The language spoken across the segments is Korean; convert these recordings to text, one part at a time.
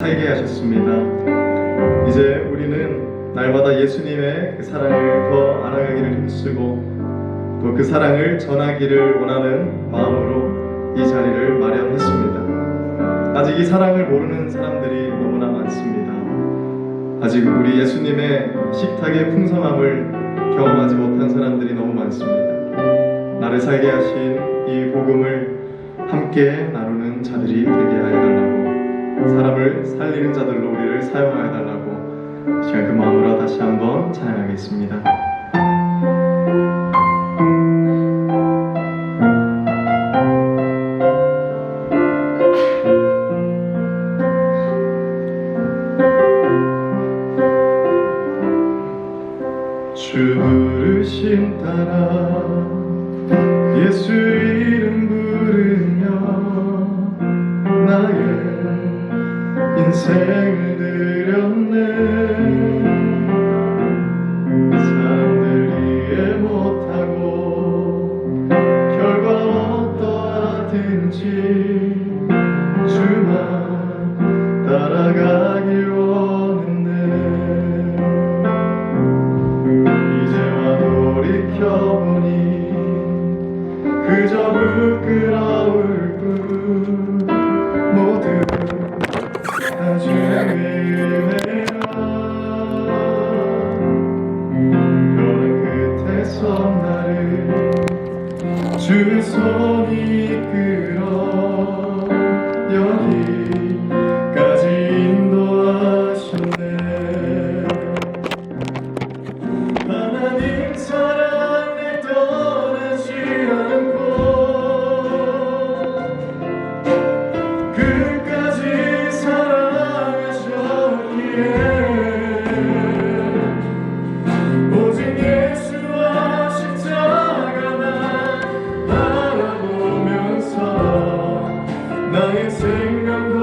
살게 하셨습니다. 이제 우리는 날마다 예수님의 그 사랑을 더 알아가기를 힘쓰고 또 그 사랑을 전하기를 원하는 마음으로 이 자리를 마련했습니다. 아직 이 사랑을 모르는 사람들이 너무나 많습니다. 아직 우리 예수님의 식탁의 풍성함을 경험하지 못한 사람들이 너무 많습니다. 나를 살게 하신 이 복음을 함께 나누는 자들이 되게 하여 달라고, 사람을 살리는 자들로 우리를 사용하여 달라고 시간 그 마음으로 다시 한번 찬양하겠습니다. 주 부르심 따라 예수 이름 부르며 나의 인생을 드렸네. 사람들 이해 못하고 결과 어떠하든지 주만 따라가길 원했네. 이제와 돌이켜보니 그저 부끄러울 뿐 모두 다 주의 은혜라. 벼랑 끝에서 나를 주의 손이 이끌어 여기까지 인도하셨네. 하나님 사랑을 떠나지 않고 끝까지 사랑하셨기에 오직 예수와 십자가만 바라보면서 나의 생명도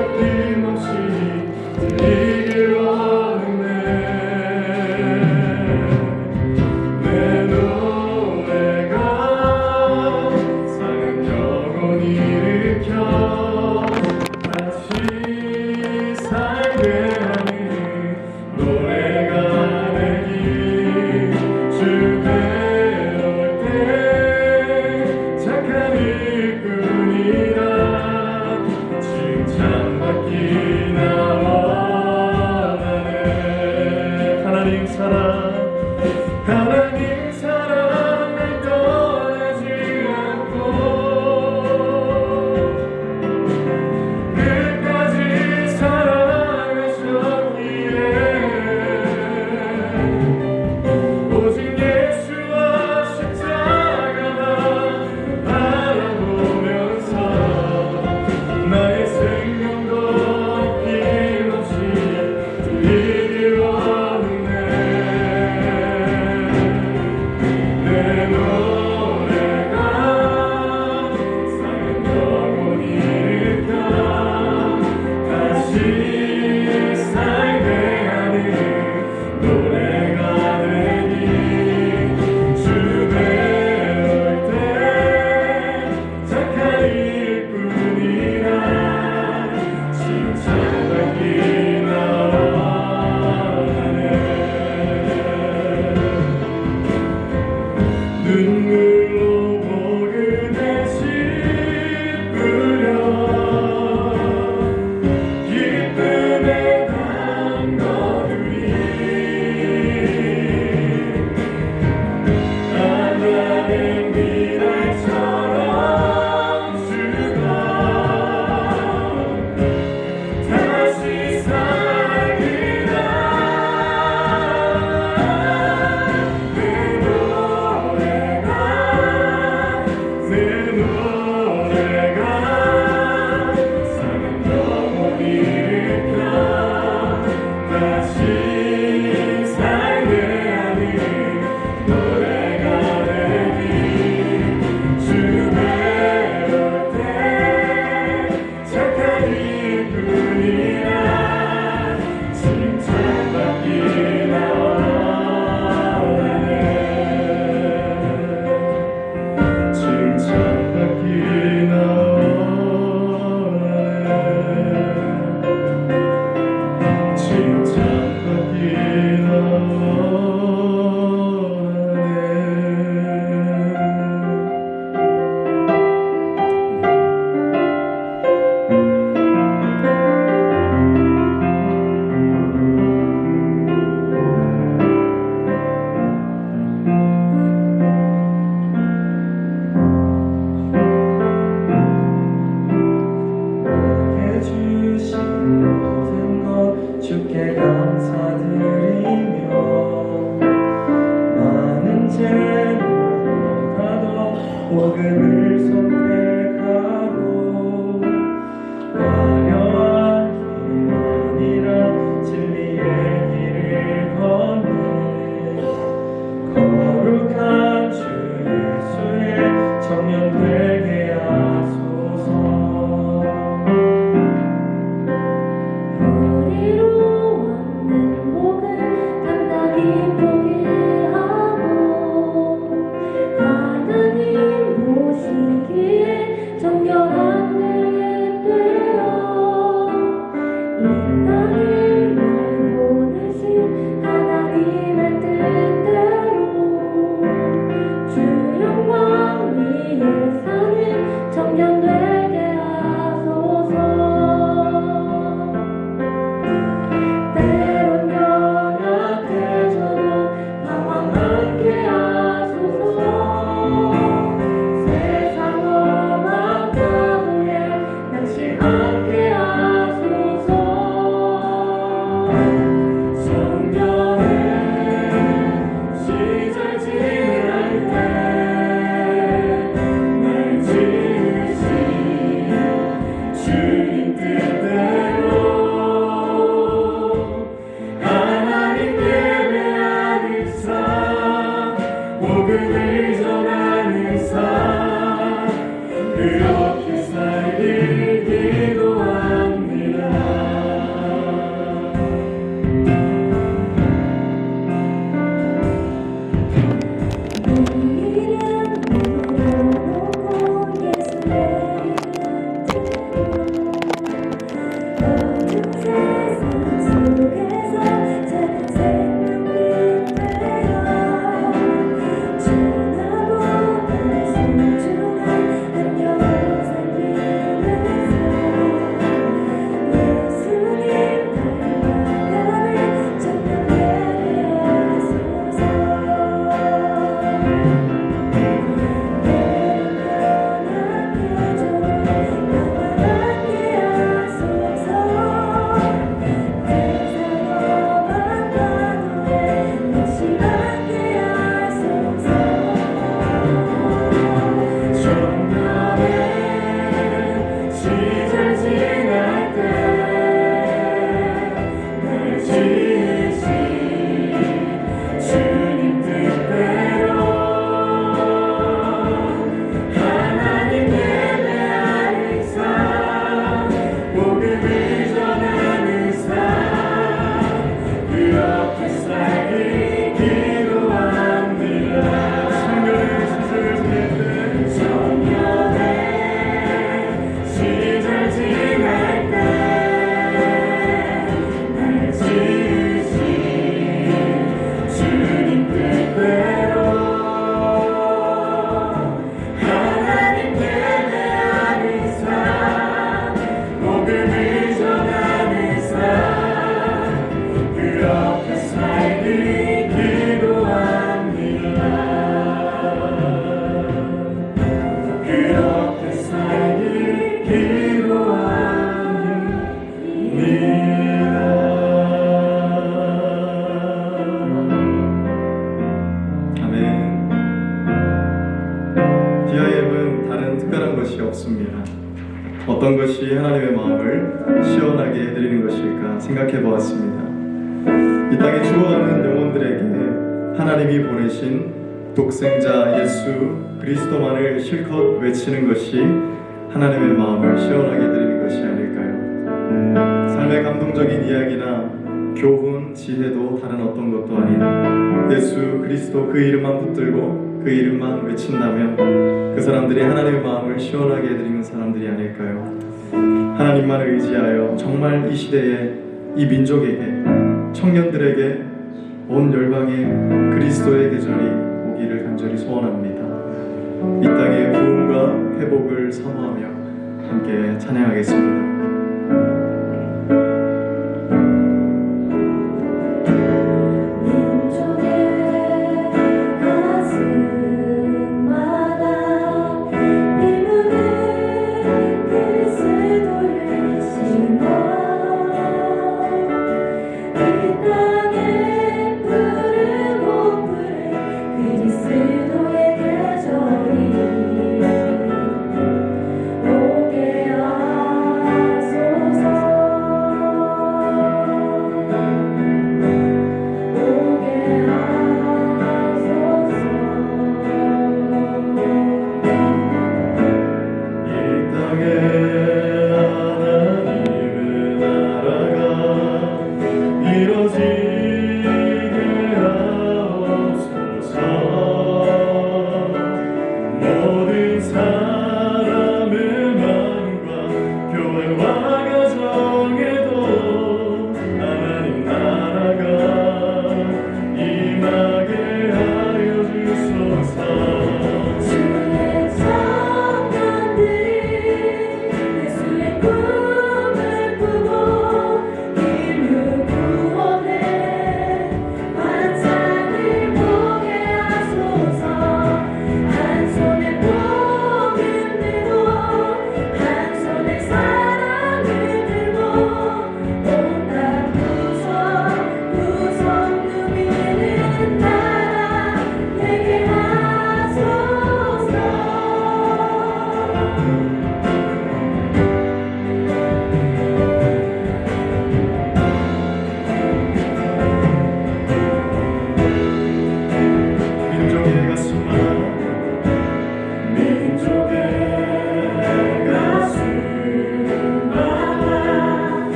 아낌없이 드리길 원했네. 내 노래가 사는 영혼 일으켜 다시 살게 하는 노래가 되기. 주 배울 때 착한 일꾼이다 칭찬받기나 원하네. 하나님 사랑, 하나님 사랑을 떠나지 않고 끝까지 사랑하셨기에 오직 예수와 십자가만 바라보면서 나의 생명도 아낌없이 드리길 원했네. 내 노래가 사는 영혼 일으켜 다시 살게 하는 노래가 되니. 주 배울 때 착한 일꾼이라 칭찬받기나 원하네. 눈물로 목을 대신 뿌려 기쁨 우리 하나님의 마음을 시원하게 해드리는 것일까 생각해 보았습니다. 이 땅에 죽어가는 영혼들에게 하나님이 보내신 독생자 예수 그리스도만을 실컷 외치는 것이 하나님의 마음을 시원하게 해드리는 것이 아닐까요? 삶의 감동적인 이야기나 교훈, 지혜도 다른 어떤 것도 아닌 예수 그리스도 그 이름만 붙들고 그 이름만 외친다면 그 사람들이 하나님의 마음을 시원하게 해드리는 사람들이 아닐까요? 하나님만 의지하여 정말 이 시대에 이 민족에게 청년들에게 온 열방에 그리스도의 계절이 오기를 간절히 소원합니다. 이 땅의 부흥과 회복을 사모하며 함께 찬양하겠습니다.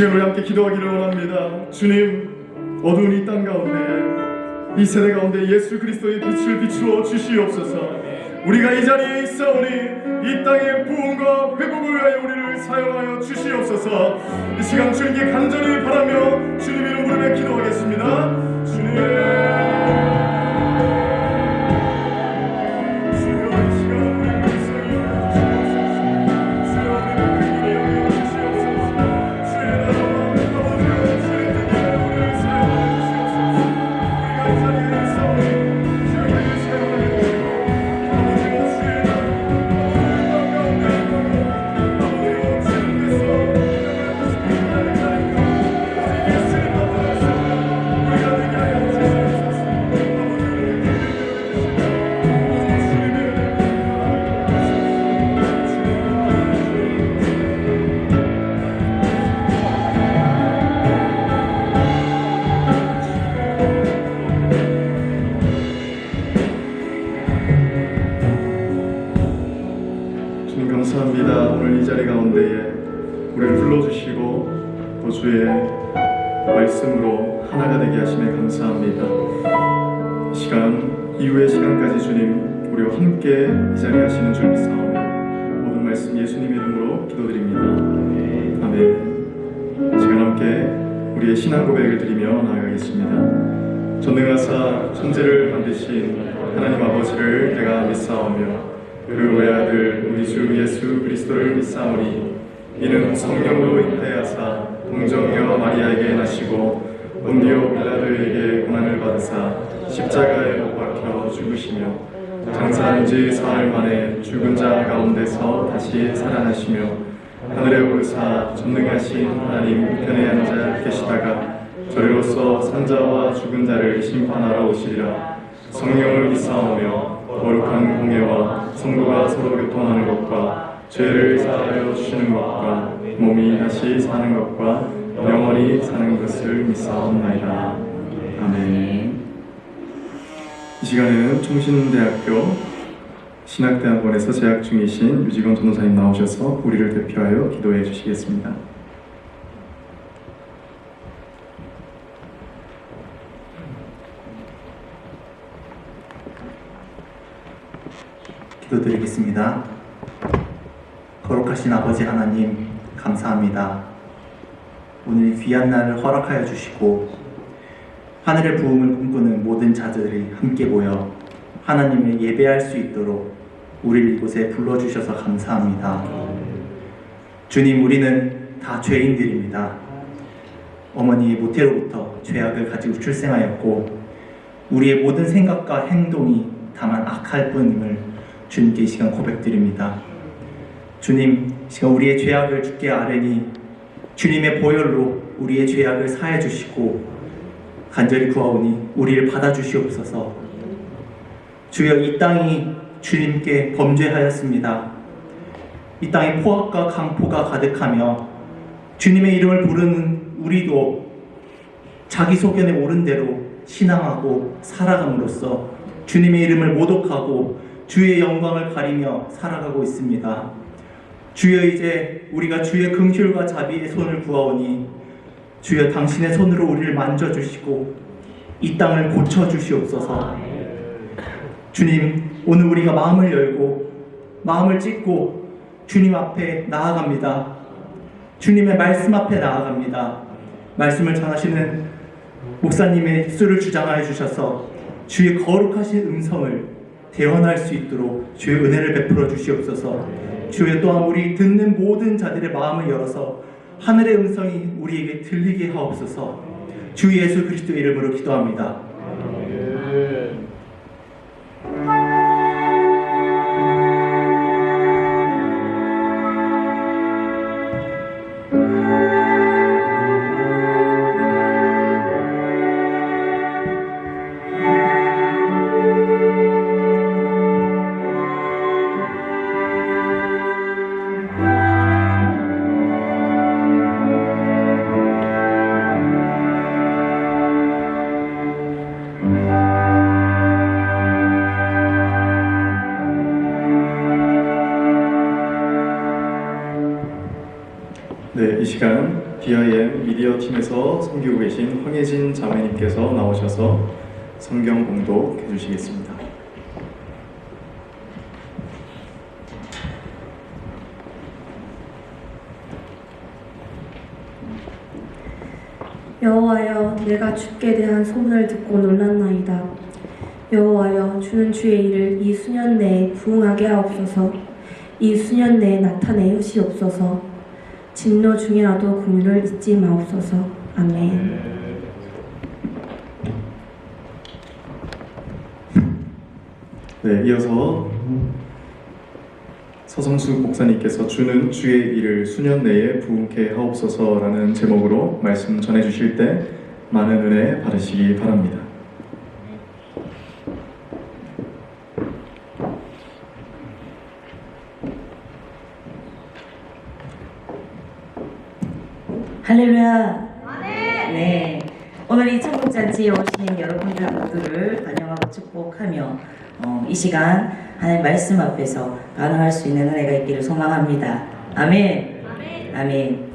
시간 우리 함께 기도하기를 원합니다. 주님, 어두운 이 땅 가운데, 이 세대 가운데 예수 그리스도의 빛을 비추어 주시옵소서. 우리가 이 자리에 있사오니 이 땅의 부흥과 회복을 위하여 우리를 사용하여 주시옵소서. 이 시간 주님께 간절히 바라며 주님 이름 부르며 기도하겠습니다. 주님, 감사합니다. 오늘 이 자리 가운데에 우리를 불러주시고 또 주의 말씀으로 하나가 되게 하시네 감사합니다. 이 시간 이후의 시간까지 주님 우리와 함께 이 자리에 하시는 줄 믿사오며 모든 말씀 예수님 이름으로 기도드립니다. 아멘. 이 시간 함께 우리의 신앙 고백을 드리며 나아가겠습니다. 전능하사 천지를 만드신 하나님 아버지를 내가 믿사오며 그 외아들 우리 주 예수 그리스도를 믿사오니 이는 성령으로 잉태하사 동정녀 마리아에게 나시고 본디오 빌라도에게 고난을 받으사 십자가에 못 박혀 죽으시며 장사한 지 사흘 만에 죽은 자 가운데서 다시 살아나시며 하늘에 오르사 전능하신 하나님 우편에 앉아 계시다가 저리로서 산자와 죽은 자를 심판하러 오시리라. 성령을 믿사오며 거룩한 공예와 성도가 서로 교통하는 것과 죄를 사하여 주시는 것과 몸이 다시 사는 것과 영원히 사는 것을 믿사옵나이다. 아멘. 이 시간에는 총신대학교 신학대학원에서 재학 중이신 유지건 전도사님 나오셔서 우리를 대표하여 기도해 주시겠습니다. 기도드리겠습니다. 거룩하신 아버지 하나님 감사합니다. 오늘 귀한 날을 허락하여 주시고 하늘의 부흥을 꿈꾸는 모든 자들이 함께 모여 하나님을 예배할 수 있도록 우리를 이곳에 불러주셔서 감사합니다. 주님, 우리는 다 죄인들입니다. 어머니의 모태로부터 죄악을 가지고 출생하였고 우리의 모든 생각과 행동이 다만 악할 뿐임을 주님께 이 시간 고백드립니다. 주님, 이 시간 우리의 죄악을 주께 아뢰니 주님의 보혈로 우리의 죄악을 사해 주시고 간절히 구하오니 우리를 받아주시옵소서. 주여, 이 땅이 주님께 범죄하였습니다. 이 땅에 포악과 강포가 가득하며 주님의 이름을 부르는 우리도 자기 소견에 옳은 대로 신앙하고 살아감으로써 주님의 이름을 모독하고 주의 영광을 가리며 살아가고 있습니다. 주여, 이제 우리가 주의 긍휼과 자비의 손을 구하오니 주여 당신의 손으로 우리를 만져주시고 이 땅을 고쳐주시옵소서. 주님, 오늘 우리가 마음을 열고 마음을 찢고 주님 앞에 나아갑니다. 주님의 말씀 앞에 나아갑니다. 말씀을 전하시는 목사님의 수를 주장하여 주셔서 주의 거룩하신 음성을 대언할 수 있도록 주의 은혜를 베풀어 주시옵소서. 주여, 또한 우리 듣는 모든 자들의 마음을 열어서 하늘의 음성이 우리에게 들리게 하옵소서. 주 예수 그리스도의 이름으로 기도합니다. 네, 이 시간 DIM 미디어 팀에서 섬기고 계신 황혜진 자매님께서 나오셔서 성경 봉독해 주시겠습니다. 여호와여, 내가 주께 대한 소문을 듣고 놀랐나이다. 여호와여, 주는 주의 일을 이 수년 내에 부응하게 하옵소서. 이 수년 내에 나타내시옵소서. 진노 중이라도 긍휼을 잊지 마옵소서. 아멘. 네, 이어서 서성수 목사님께서 주는 주의 일을 수년 내에 부응케 하옵소서라는 제목으로 말씀 전해 주실 때 많은 은혜 받으시기 바랍니다. 할렐루야. 네. 오늘 이 천국잔치에 오신 여러분들 모두를 환영하고 축복하며 이 시간 하나님 말씀 앞에서 반응할 수 있는 은혜가 있기를 소망합니다. 아멘. 아멘.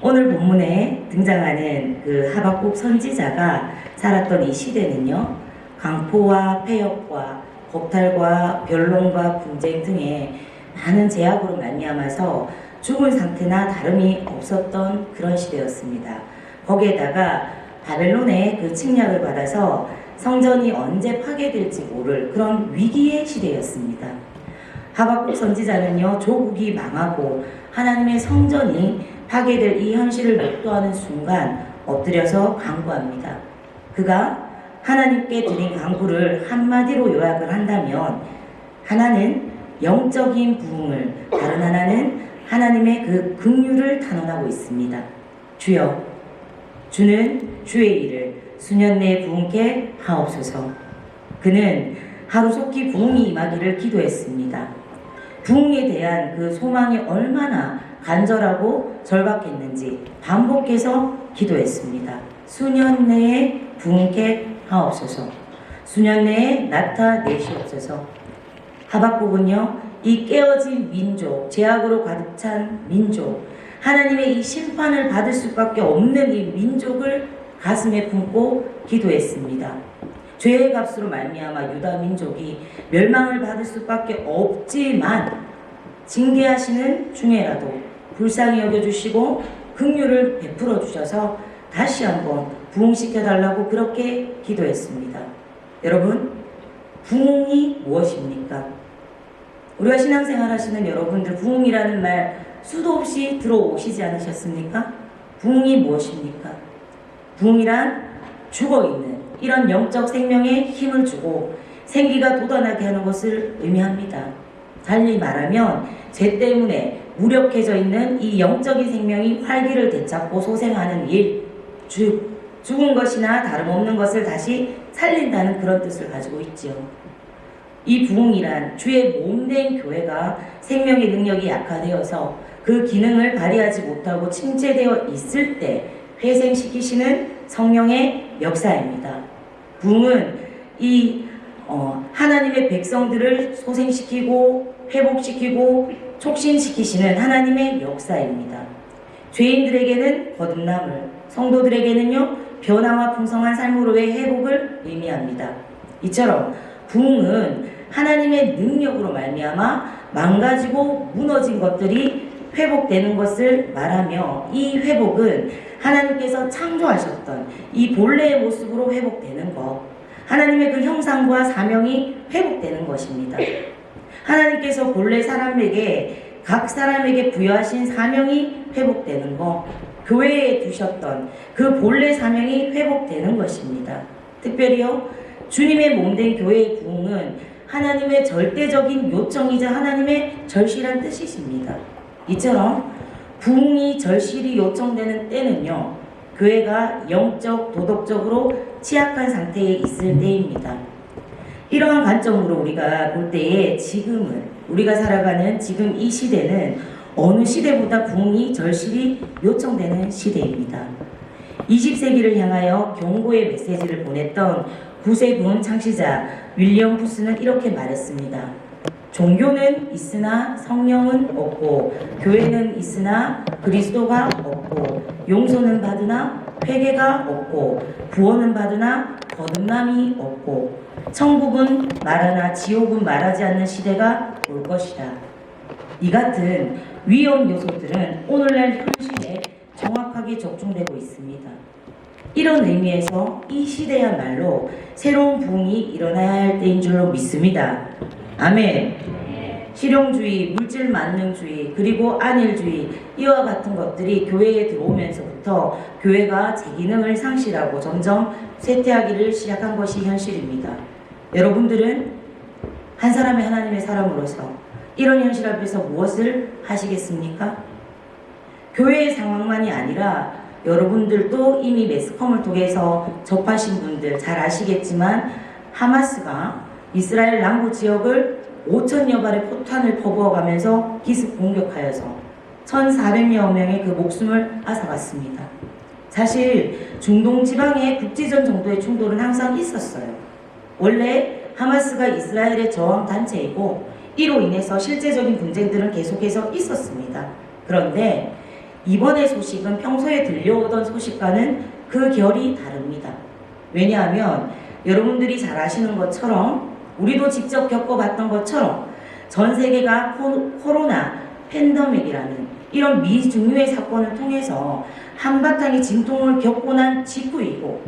오늘 본문에 등장하는 그 하박국 선지자가 살았던 이 시대는요, 강포와 폐역과 겁탈과 변론과 분쟁 등의 많은 제약으로 말미암아서 죽은 상태나 다름이 없었던 그런 시대였습니다. 거기에다가 바벨론의 그 침략을 받아서 성전이 언제 파괴될지 모를 그런 위기의 시대였습니다. 하박국 선지자는요, 조국이 망하고 하나님의 성전이 파괴될 이 현실을 목도하는 순간 엎드려서 간구합니다. 그가 하나님께 드린 간구를 한마디로 요약을 한다면, 하나는 영적인 부흥을, 다른 하나는 하나님의 그 긍휼을 탄원하고 있습니다. 주여, 주는 주의 일을 수년 내에 부흥케 하옵소서. 그는 하루속히 부흥이 임하기를 기도했습니다. 부흥에 대한 그 소망이 얼마나 간절하고 절박했는지 반복해서 기도했습니다. 수년 내에 부흥케 하옵소서. 수년 내에 나타내시옵소서. 하박국은요, 이 깨어진 민족, 죄악으로 가득 찬 민족, 하나님의 이 심판을 받을 수밖에 없는 이 민족을 가슴에 품고 기도했습니다. 죄의 값으로 말미암아 유다 민족이 멸망을 받을 수밖에 없지만 징계하시는 중에라도 불쌍히 여겨주시고 긍휼을 베풀어 주셔서 다시 한번 부흥시켜 달라고 그렇게 기도했습니다. 여러분, 부흥이 무엇입니까? 우리가 신앙생활 하시는 여러분들, 부흥이라는 말 수도 없이 들어오시지 않으셨습니까? 부흥이 무엇입니까? 부흥이란 죽어있는 이런 영적 생명에 힘을 주고 생기가 돋아나게 하는 것을 의미합니다. 달리 말하면 죄 때문에 무력해져 있는 이 영적인 생명이 활기를 되찾고 소생하는 일, 죽은 것이나 다름없는 것을 다시 살린다는 그런 뜻을 가지고 있지요. 이 부흥이란 주의 몸된 교회가 생명의 능력이 약화되어서 그 기능을 발휘하지 못하고 침체되어 있을 때 회생시키시는 성령의 역사입니다. 부흥은 이 하나님의 백성들을 소생시키고 회복시키고 촉신시키시는 하나님의 역사입니다. 죄인들에게는 거듭남을, 성도들에게는요, 변화와 풍성한 삶으로의 회복을 의미합니다. 이처럼 부흥은 하나님의 능력으로 말미암아 망가지고 무너진 것들이 회복되는 것을 말하며, 이 회복은 하나님께서 창조하셨던 이 본래의 모습으로 회복되는 것, 하나님의 그 형상과 사명이 회복되는 것입니다. 하나님께서 본래 사람에게, 각 사람에게 부여하신 사명이 회복되는 것, 교회에 두셨던 그 본래 사명이 회복되는 것입니다. 특별히요, 주님의 몸된 교회의 부흥은 하나님의 절대적인 요청이자 하나님의 절실한 뜻이십니다. 이처럼 부흥이 절실히 요청되는 때는요, 교회가 영적, 도덕적으로 취약한 상태에 있을 때입니다. 이러한 관점으로 우리가 볼 때에 지금은, 우리가 살아가는 지금 이 시대는 어느 시대보다 부흥이 절실히 요청되는 시대입니다. 20세기를 향하여 경고의 메시지를 보냈던 구세군 창시자 윌리엄 푸스는 이렇게 말했습니다. 종교는 있으나 성령은 없고, 교회는 있으나 그리스도가 없고, 용서는 받으나 회개가 없고, 구원은 받으나 거듭남이 없고, 천국은 말하나 지옥은 말하지 않는 시대가 올 것이다. 이 같은 위험 요소들은 오늘날 현실에 정확하게 적중되고 있습니다. 이런 의미에서 이 시대야말로 새로운 부흥이 일어나야 할 때인 줄로 믿습니다. 아멘. 실용주의, 물질 만능주의, 그리고 안일주의, 이와 같은 것들이 교회에 들어오면서부터 교회가 제 기능을 상실하고 점점 쇠퇴하기를 시작한 것이 현실입니다. 여러분들은 한 사람의 하나님의 사람으로서 이런 현실 앞에서 무엇을 하시겠습니까? 교회의 상황만이 아니라 여러분들도 이미 매스컴을 통해서 접하신 분들 잘 아시겠지만, 하마스가 이스라엘 남부 지역을 5천여 발의 포탄을 퍼부어가면서 기습 공격하여서 1,400여 명의 그 목숨을 앗아갔습니다. 사실 중동 지방의 국지전 정도의 충돌은 항상 있었어요. 원래 하마스가 이스라엘의 저항 단체이고 이로 인해서 실제적인 분쟁들은 계속해서 있었습니다. 그런데 이번의 소식은 평소에 들려오던 소식과는 그 결이 다릅니다. 왜냐하면 여러분들이 잘 아시는 것처럼, 우리도 직접 겪어봤던 것처럼 전 세계가 코로나 팬데믹이라는 이런 미중유의 사건을 통해서 한바탕의 진통을 겪고 난 직후이고,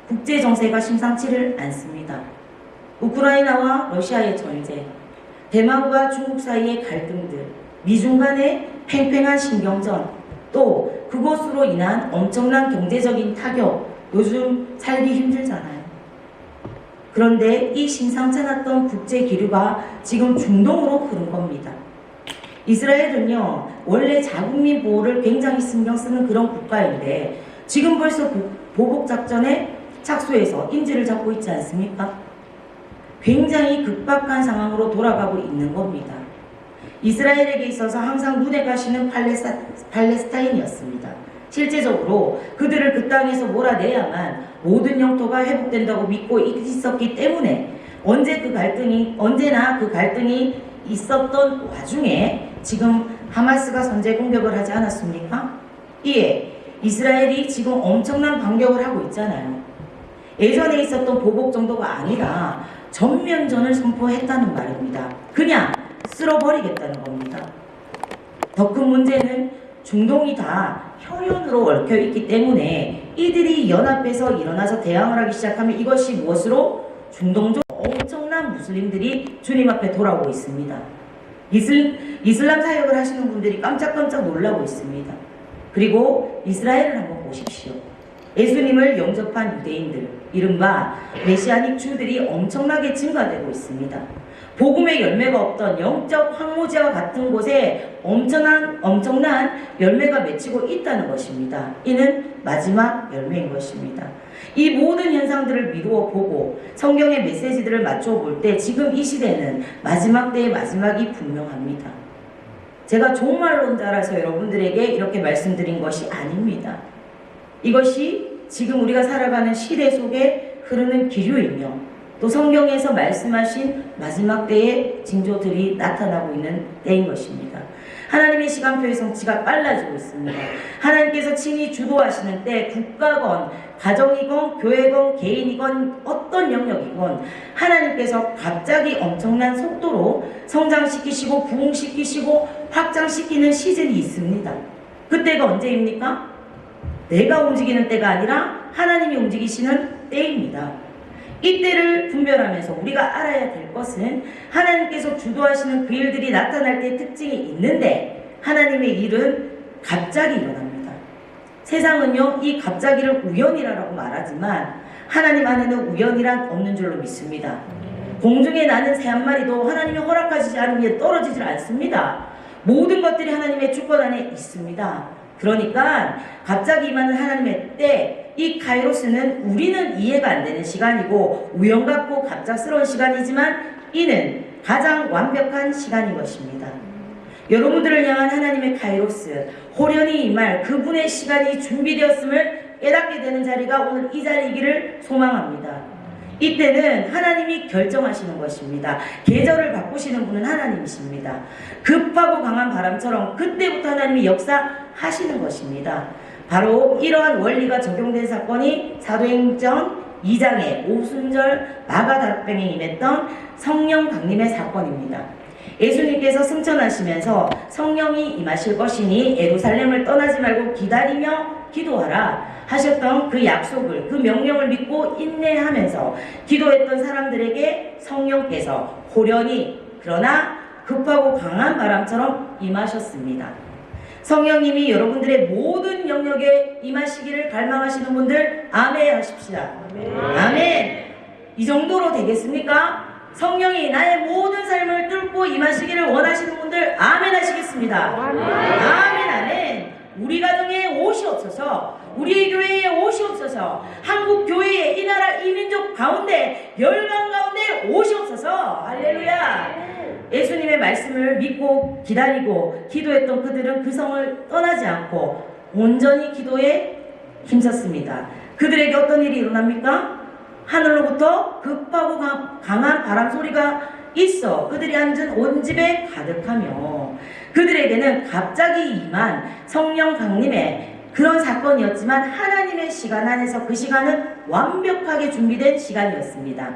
국제 정세가 심상치를 않습니다. 우크라이나와 러시아의 전쟁, 대만과 중국 사이의 갈등들, 미중 간의 팽팽한 신경전, 또 그것으로 인한 엄청난 경제적인 타격, 요즘 살기 힘들잖아요. 그런데 이 심상찮았던 국제 기류가 지금 중동으로 흐른 겁니다. 이스라엘은요, 원래 자국민 보호를 굉장히 신경 쓰는 그런 국가인데 지금 벌써 보복작전에 착수해서 인지를 잡고 있지 않습니까? 굉장히 급박한 상황으로 돌아가고 있는 겁니다. 이스라엘에게 있어서 항상 눈에 가시는 팔레스타인이었습니다. 실제적으로 그들을 그 땅에서 몰아내야만 모든 영토가 회복된다고 믿고 있었기 때문에 언제나 그 갈등이 있었던 와중에 지금 하마스가 선제 공격을 하지 않았습니까? 이에 이스라엘이 지금 엄청난 반격을 하고 있잖아요. 예전에 있었던 보복 정도가 아니라 전면전을 선포했다는 말입니다. 그냥 쓸어버리겠다는 겁니다. 더 큰 문제는 중동이 다 혈연으로 얽혀 있기 때문에 이들이 연합해서 일어나서 대항을 하기 시작하면 이것이 무엇으로? 중동적 엄청난 무슬림들이 주님 앞에 돌아오고 있습니다. 이슬람 사역을 하시는 분들이 깜짝깜짝 놀라고 있습니다. 그리고 이스라엘을 한번 보십시오. 예수님을 영접한 유대인들, 이른바 메시아닉 주들이 엄청나게 증가되고 있습니다. 복음의 열매가 없던 영적 황무지와 같은 곳에 엄청난 열매가 맺히고 있다는 것입니다. 이는 마지막 열매인 것입니다. 이 모든 현상들을 미루어 보고 성경의 메시지들을 맞춰 볼 때 지금 이 시대는 마지막 때의 마지막이 분명합니다. 제가 종말론자라서 여러분들에게 이렇게 말씀드린 것이 아닙니다. 이것이 지금 우리가 살아가는 시대 속에 흐르는 기류이며 또 성경에서 말씀하신 마지막 때의 징조들이 나타나고 있는 때인 것입니다. 하나님의 시간표의 성취가 빨라지고 있습니다. 하나님께서 친히 주도하시는 때 국가건, 가정이건, 교회건, 개인이건, 어떤 영역이건 하나님께서 갑자기 엄청난 속도로 성장시키시고 부흥시키시고 확장시키는 시즌이 있습니다. 그때가 언제입니까? 내가 움직이는 때가 아니라 하나님이 움직이시는 때입니다. 이때를 분별하면서 우리가 알아야 될 것은 하나님께서 주도하시는 그 일들이 나타날 때의 특징이 있는데 하나님의 일은 갑자기 일어납니다. 세상은요, 이 갑자기를 우연이라고 말하지만 하나님 안에는 우연이란 없는 줄로 믿습니다. 공중에 나는 새 한 마리도 하나님이 허락하시지 않으면 떨어지질 않습니다. 모든 것들이 하나님의 주권 안에 있습니다. 그러니까 갑자기 임하는 하나님의 때, 이 카이로스는 우리는 이해가 안 되는 시간이고 우연 같고 갑작스러운 시간이지만 이는 가장 완벽한 시간인 것입니다. 여러분들을 향한 하나님의 카이로스, 호련히 임할 그분의 시간이 준비되었음을 깨닫게 되는 자리가 오늘 이 자리이기를 소망합니다. 이때는 하나님이 결정하시는 것입니다. 계절을 바꾸시는 분은 하나님이십니다. 급하고 강한 바람처럼 그때부터 하나님이 역사하시는 것입니다. 바로 이러한 원리가 적용된 사건이 사도행전 2장에 오순절 마가다락방에 임했던 성령 강림의 사건입니다. 예수님께서 승천하시면서 성령이 임하실 것이니 예루살렘을 떠나지 말고 기다리며 기도하라 하셨던 그 약속을, 그 명령을 믿고 인내하면서 기도했던 사람들에게 성령께서 호련히 그러나 급하고 강한 바람처럼 임하셨습니다. 성령님이 여러분들의 모든 영역에 임하시기를 갈망하시는 분들 아멘 하십시다. 아멘. 이 정도로 되겠습니까? 성령이 나의 모든 삶을 뚫고 임하시기를 원하시는 분들 아멘 하시겠습니다. 아멘 아멘. 우리 가정에 옷이 없어서, 우리 교회에 옷이 없어서, 한국 교회에 이 나라 이민족 가운데 열방 가운데 옷이 없어서 할렐루야. 예수님의 말씀을 믿고 기다리고 기도했던 그들은 그 성을 떠나지 않고 온전히 기도에 힘썼습니다. 그들에게 어떤 일이 일어납니까? 하늘로부터 급하고 강한 바람 소리가 있어 그들이 앉은 온 집에 가득하며, 그들에게는 갑자기 임한 성령 강림의 그런 사건이었지만 하나님의 시간 안에서 그 시간은 완벽하게 준비된 시간이었습니다.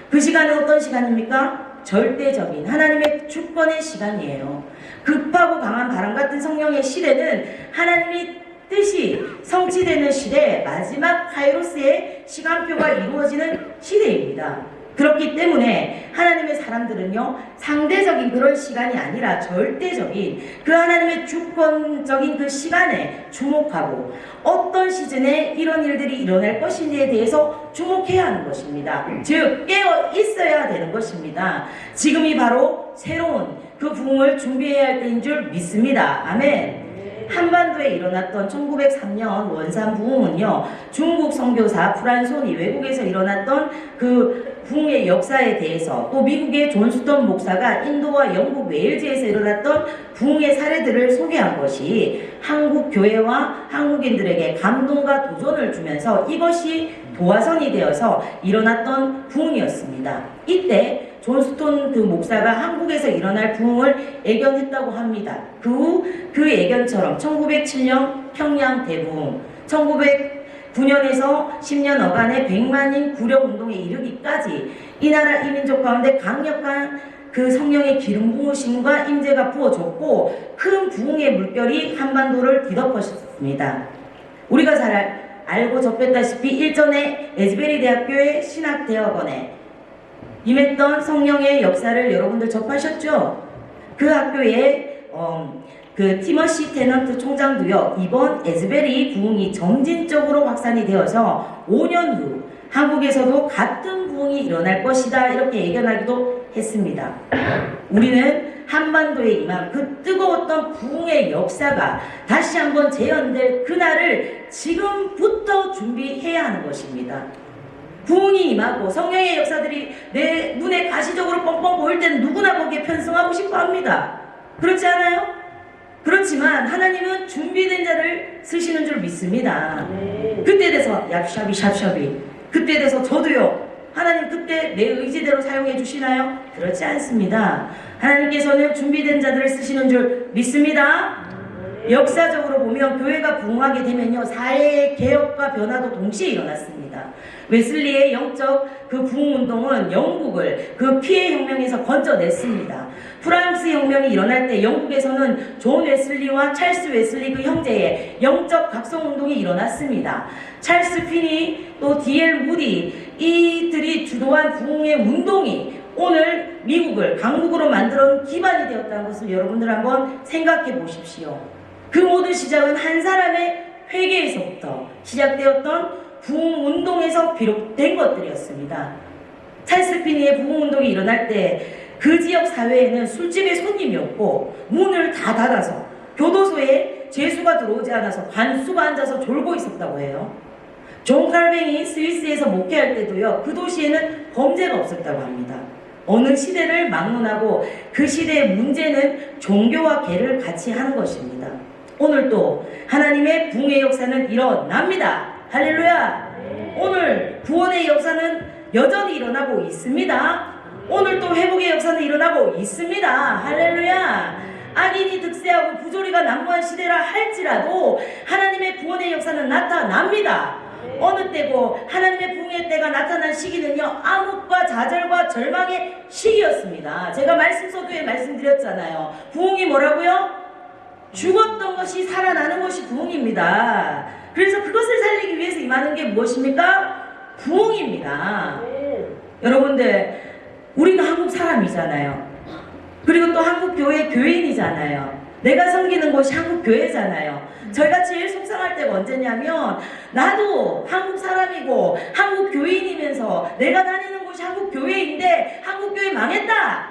그 시간은 어떤 시간입니까? 절대적인 하나님의 주권의 시간이에요. 급하고 강한 바람 같은 성령의 시대는 하나님이 뜻이 성취되는 시대, 마지막 카이로스의 시간표가 이루어지는 시대입니다. 그렇기 때문에 하나님의 사람들은요, 상대적인 그런 시간이 아니라 절대적인 그 하나님의 주권적인 그 시간에 주목하고 어떤 시즌에 이런 일들이 일어날 것인지에 대해서 주목해야 하는 것입니다. 즉 깨어 있어야 되는 것입니다. 지금이 바로 새로운 그 부흥을 준비해야 할 때인 줄 믿습니다. 아멘. 한반도에 일어났던 1903년 원산 부흥은요, 중국 선교사 프란손이 외국에서 일어났던 그 부흥의 역사에 대해서, 또 미국의 존 스톤 목사가 인도와 영국 웨일즈에서 일어났던 부흥의 사례들을 소개한 것이 한국 교회와 한국인들에게 감동과 도전을 주면서 이것이 도화선이 되어서 일어났던 부흥이었습니다. 이때 존 스톤 그 목사가 한국에서 일어날 부흥을 예견했다고 합니다. 그 예견처럼 1907년 평양 대부흥, 1909년에서 10년 어간의 100만인 구력운동에 이르기까지 이 나라 이민족 가운데 강력한 그 성령의 기름 부으심과 임재가 부어졌고 큰 부흥의 물결이 한반도를 뒤덮었습니다. 우리가 잘 알고 접했다시피 일전에 에즈베리 대학교의 신학대학원에 임했던 성령의 역사를 여러분들 접하셨죠? 그 학교에 그 티머시 테넌트 총장도요, 이번 에즈베리 부흥이 점진적으로 확산이 되어서 5년 후 한국에서도 같은 부흥이 일어날 것이다 이렇게 예견하기도 했습니다. 우리는 한반도에 임한 그 뜨거웠던 부흥의 역사가 다시 한번 재현될 그날을 지금부터 준비해야 하는 것입니다. 부흥이 임하고 성령의 역사들이 내 눈에 가시적으로 뻥뻥 보일 때는 누구나 거기에 편승하고 싶어 합니다. 그렇지 않아요? 그렇지만 하나님은 준비된 자를 쓰시는 줄 믿습니다. 그때 돼서 얍샤비 샵샤비, 그때 돼서 저도요, 하나님 그때 내 의지대로 사용해 주시나요? 그렇지 않습니다. 하나님께서는 준비된 자들을 쓰시는 줄 믿습니다. 역사적으로 보면 교회가 부흥하게 되면요, 사회의 개혁과 변화도 동시에 일어났습니다. 웨슬리의 영적 그 부흥운동은 영국을 그 피해 혁명에서 건져냈습니다. 프랑스 혁명이 일어날 때 영국에서는 존 웨슬리와 찰스 웨슬리 그 형제의 영적 각성운동이 일어났습니다. 찰스 피니 또 D.L. 무디 이들이 주도한 부흥의 운동이 오늘 미국을 강국으로 만들어 기반이 되었다는 것을 여러분들 한번 생각해 보십시오. 그 모든 시작은 한 사람의 회개에서부터 시작되었던 부흥운동에서 비롯된 것들이었습니다. 찰스 피니의 부흥운동이 일어날 때 그 지역 사회에는 술집에 손님이 없고 문을 다 닫아서 교도소에 죄수가 들어오지 않아서 관수가 앉아서 졸고 있었다고 해요. 존 칼뱅이 스위스에서 목회할 때도요, 그 도시에는 범죄가 없었다고 합니다. 어느 시대를 막론하고 그 시대의 문제는 종교와 계를 같이 하는 것입니다. 오늘도 하나님의 부흥의 역사는 일어납니다. 할렐루야. 오늘 구원의 역사는 여전히 일어나고 있습니다. 오늘 또 회복의 역사는 일어나고 있습니다. 할렐루야. 악인이 득세하고 부조리가 난무한 시대라 할지라도 하나님의 구원의 역사는 나타납니다. 어느 때고 하나님의 부흥의 때가 나타난 시기는요, 암흑과 좌절과 절망의 시기였습니다. 제가 말씀 서두에 말씀드렸잖아요. 부흥이 뭐라고요? 죽었던 것이 살아나는 것이 부흥입니다. 그래서 그것을 살리기 위해서 임하는 게 무엇입니까? 부흥입니다. 여러분들, 우리는 한국 사람이잖아요. 그리고 또 한국 교회 교인이잖아요. 내가 섬기는 곳이 한국 교회잖아요. 저희가 제일 속상할 때가 언제냐면, 나도 한국 사람이고 한국 교인이면서 내가 다니는 곳이 한국 교회인데 한국 교회 망했다,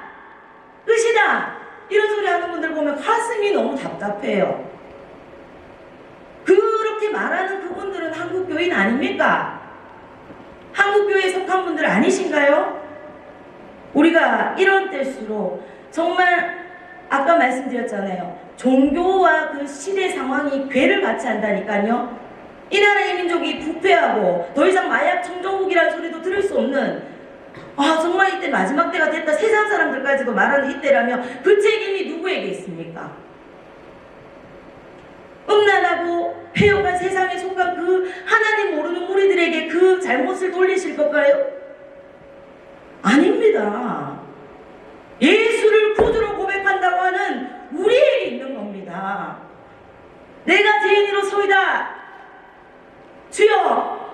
끝이다, 이런 소리 하는 분들 보면 가슴이 너무 답답해요. 그렇게 말하는 그분들은 한국 교인 아닙니까? 한국 교회에 속한 분들 아니신가요? 우리가 이런 때일수록 정말 아까 말씀드렸잖아요. 종교와 그 시대 상황이 궤를 같이 한다니까요. 이 나라의 민족이 부패하고 더 이상 마약 청정국이라는 소리도 들을 수 없는, 정말 이때 마지막 때가 됐다, 세상 사람들까지도 말하는 이때라면 그 책임이 누구에게 있습니까? 음란하고 폐역한 세상에 속한 그 하나님 모르는 우리들에게 그 잘못을 돌리실 걸까요? 아닙니다. 예수를 구주로 고백한다고 하는 우리에게 있는 겁니다. 내가 죄인으로 소이다. 주여,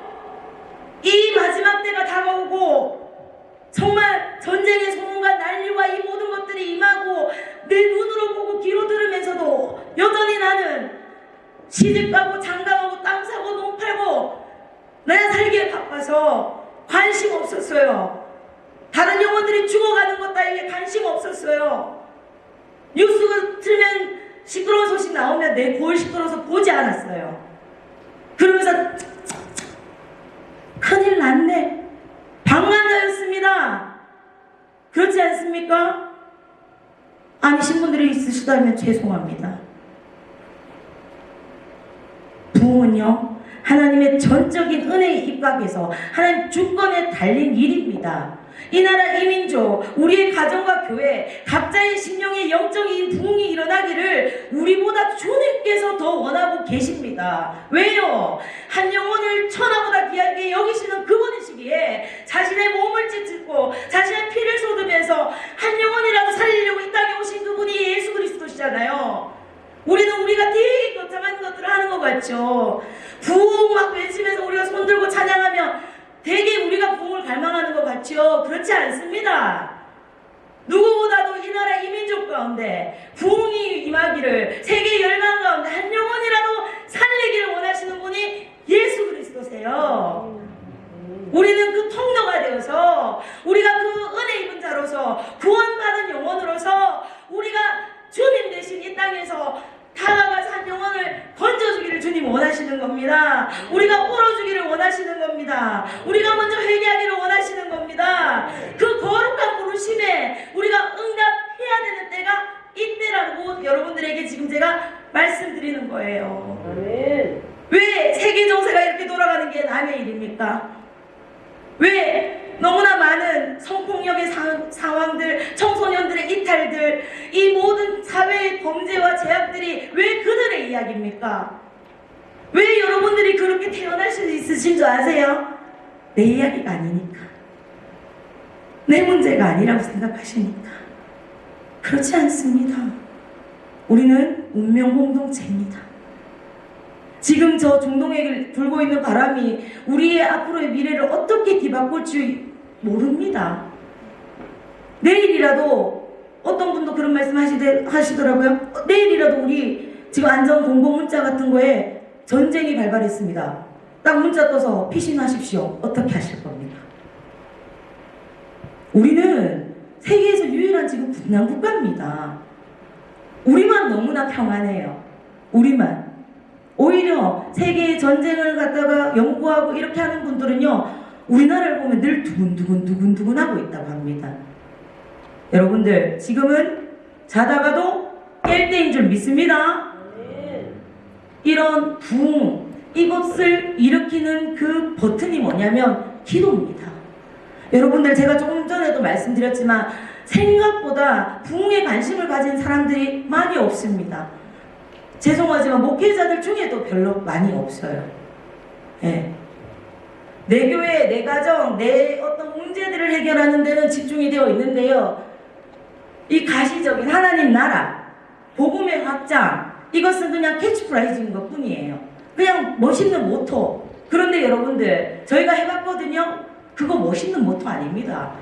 이 마지막 때가 다가오고 정말 전쟁의 소문과 난리와 이 모든 것들이 임하고 내 눈으로 보고 귀로 들으면서도 여전히 나는 시집가고 장가가고 땅 사고 농 팔고 내가 살기에 바빠서 관심 없었어요. 다른 영혼들이 죽어가는 것 따위에 관심 없었어요. 뉴스 틀면 시끄러운 소식 나오면 내 골 시끄러워서 보지 않았어요. 그러면서 큰일 났네, 방관자였습니다. 그렇지 않습니까? 아니신 분들이 있으시다면 죄송합니다. 부흥은요, 하나님의 전적인 은혜에 입각해서 하나님 주권에 달린 일입니다. 이 나라 이 민족, 우리의 가정과 교회, 각자의 심령의 영적인 부흥이 일어나기를 우리보다 주님께서 더 원하고 계십니다. 왜요? 한 영혼을 천하보다 귀하게 여기시는 그분이시기에 자신의 몸을 찢고 자신의 피를 쏟으면서 한 영혼이라도 살리려고 이 땅에 오신 그분이 예수 그리스도시잖아요. 우리는 우리가 되게 거창한 것들을 하는 것 같죠. 부흥 막 외치면서 우리가 손들고 찬양하면 되게 우리가 부흥을 갈망하는 것 같죠. 그렇지 않습니다. 누구보다도 이 나라 이 민족 가운데 부흥이 임하기를, 세계 열망 가운데 한 영혼이라도 살리기를 원하시는 분이 예수 그리스도세요. 우리는 그 통로가 되어서, 우리가 그 은혜 입은 자로서, 구원받은 영혼으로서 우리가 주님 대신 이 땅에서 다가가서 한 영혼을 건져주기를 주님 원하시는 겁니다. 우리가 울어주기를 원하시는 겁니다. 우리가 먼저 회개하기를 원하시는 겁니다. 그 거룩한 부르심에 우리가 응답해야 되는 때가 이때라고 여러분들에게 지금 제가 말씀드리는 거예요. 왜 세계 정세가 이렇게 돌아가는 게 남의 일입니까? 왜 너무나 많은 성폭력의 상황들, 청소년들의 이탈들, 이 모든 사회의 범죄와 제약들이 왜 그들의 이야기입니까? 왜 여러분들이 그렇게 태어날 수 있으신 줄 아세요? 내 이야기가 아니니까, 내 문제가 아니라고 생각하시니까. 그렇지 않습니다. 우리는 운명 공동체입니다. 지금 저 중동에 불고 있는 바람이 우리의 앞으로의 미래를 어떻게 뒤바꿀지 모릅니다. 내일이라도, 어떤 분도 그런 말씀 하시더라고요. 내일이라도 우리 지금 안전 공고 문자 같은 거에 전쟁이 발발했습니다. 딱 문자 떠서 피신하십시오. 어떻게 하실 겁니까? 우리는 세계에서 유일한 지금 분단 국가입니다. 우리만 너무나 평안해요. 우리만. 오히려 세계의 전쟁을 갖다가 연구하고 이렇게 하는 분들은요, 우리나라를 보면 늘 두근두근 하고 있다고 합니다. 여러분들, 지금은 자다가도 깰 때인 줄 믿습니다. 이런 부흥, 이것을 일으키는 그 버튼이 뭐냐면 기도입니다. 여러분들 제가 조금 전에도 말씀드렸지만 생각보다 부흥에 관심을 가진 사람들이 많이 없습니다. 죄송하지만 목회자들 중에도 별로 많이 없어요. 예. 내 교회, 내 가정, 내 어떤 문제들을 해결하는 데는 집중이 되어 있는데요. 이 가시적인 하나님 나라, 복음의 확장, 이것은 그냥 캐치프라이즈인 것 뿐이에요. 그냥 멋있는 모토. 그런데 여러분들, 저희가 해봤거든요. 그거 멋있는 모토 아닙니다.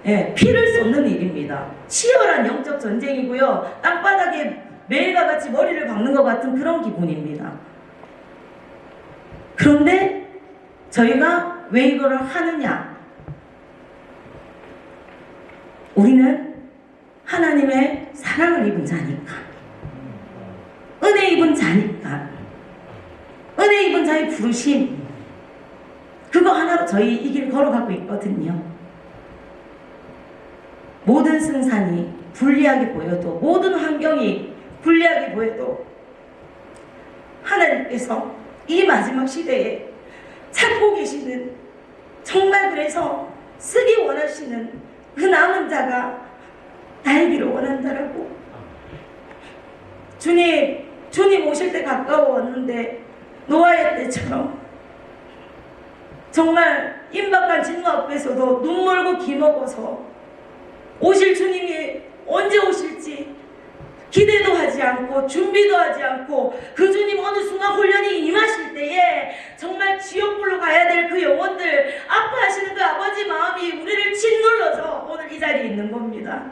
예, 피를 쏟는 일입니다. 치열한 영적 전쟁이고요. 땅바닥에 매일과 같이 머리를 박는 것 같은 그런 기분입니다. 그런데 저희가 왜 이거를 하느냐? 우리는 하나님의 사랑을 입은 자니까, 은혜 입은 자니까, 은혜 입은 자의 부르심, 그거 하나로 저희 이 길 걸어가고 있거든요. 모든 승산이 불리하게 보여도, 모든 환경이 불리하게 보여도 하나님께서 이 마지막 시대에 찾고 계시는, 정말 그래서 쓰기 원하시는 그 남은 자가 나이기를 원한다라고. 주님 오실 때 가까웠는데 노아의 때처럼 정말 임박한 진노 앞에서도 눈 멀고 귀 먹어서 오실 주님이 언제 오실지 기대도 하지 않고 준비도 하지 않고 그 주님 어느 순간 훈련이 임하실 때에 정말 지옥불로 가야 될 그 영혼들, 아파하시는 그 아버지 마음이 우리를 짓눌러서 오늘 이 자리에 있는 겁니다.